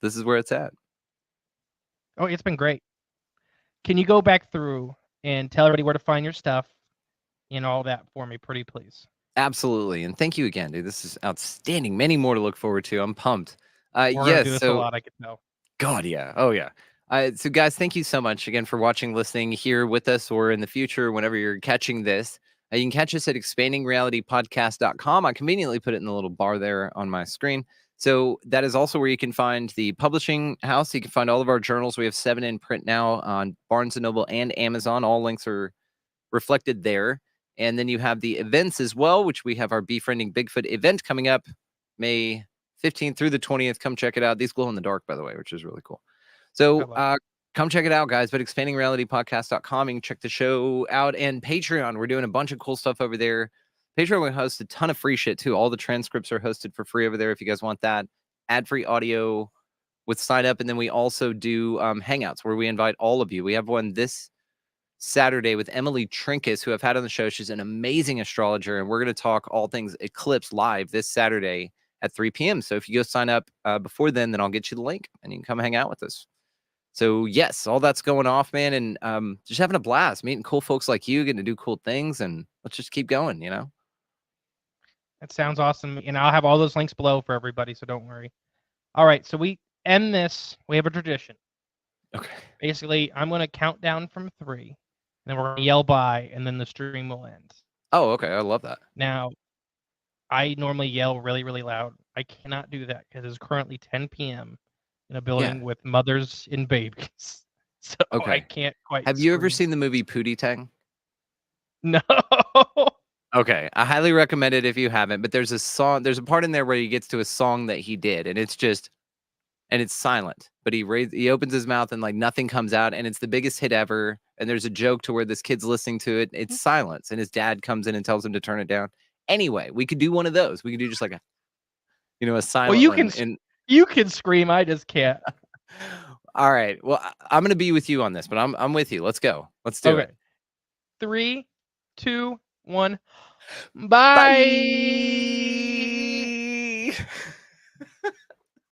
This is where it's at. Oh, it's been great. Can you go back through and tell everybody where to find your stuff and all that for me, pretty please? Absolutely. And thank you again, dude. This is outstanding. Many more to look forward to. I'm pumped. We're gonna do this a lot, I could tell. God, yeah. Oh, yeah. So, guys, thank you so much again for watching, listening here with us, or in the future, whenever you're catching this. You can catch us at expandingrealitypodcast.com. I conveniently put it in the little bar there on my screen. So that is also where you can find the publishing house. You can find all of our journals. We have 7 in print now on Barnes & Noble and Amazon. All links are reflected there. And then you have the events as well, which we have our Befriending Bigfoot event coming up May 15th through the 20th. Come check it out. These glow in the dark, by the way, which is really cool. So come check it out, guys. But expandingrealitypodcast.com. You can check the show out. And Patreon, we're doing a bunch of cool stuff over there. Patreon, we host a ton of free shit, too. All the transcripts are hosted for free over there if you guys want that. Ad-free audio with sign up. And then we also do Hangouts where we invite all of you. We have one this Saturday with Emily Trinkus, who I've had on the show. She's an amazing astrologer. And we're going to talk all things eclipse live this Saturday at 3 p.m. So if you go sign up before then I'll get you the link and you can come hang out with us. So yes, all that's going off, man. And just having a blast, meeting cool folks like you, getting to do cool things. And let's just keep going, you know? That sounds awesome. And I'll have all those links below for everybody, so don't worry. All right, so we end this. We have a tradition. Okay. Basically, I'm going to count down from 3, and then we're going to yell bye, and then the stream will end. Oh, okay. I love that. Now, I normally yell really, really loud. I cannot do that because it's currently 10 p.m. in a building with mothers and babies. So I can't quite Have you ever seen the movie Pootie Tang? No. Okay, I highly recommend it if you haven't. But there's a part in there where he gets to a song that he did, and it's silent. But he opens his mouth and like nothing comes out, and it's the biggest hit ever. And there's a joke to where this kid's listening to it. It's silence, and his dad comes in and tells him to turn it down. Anyway, we could do one of those. We could do just like a silent. Well, you can scream. I just can't. All right. Well, I'm gonna be with you on this, but I'm with you. Let's go. Let's do it. 3, 2, 1. Bye. Bye.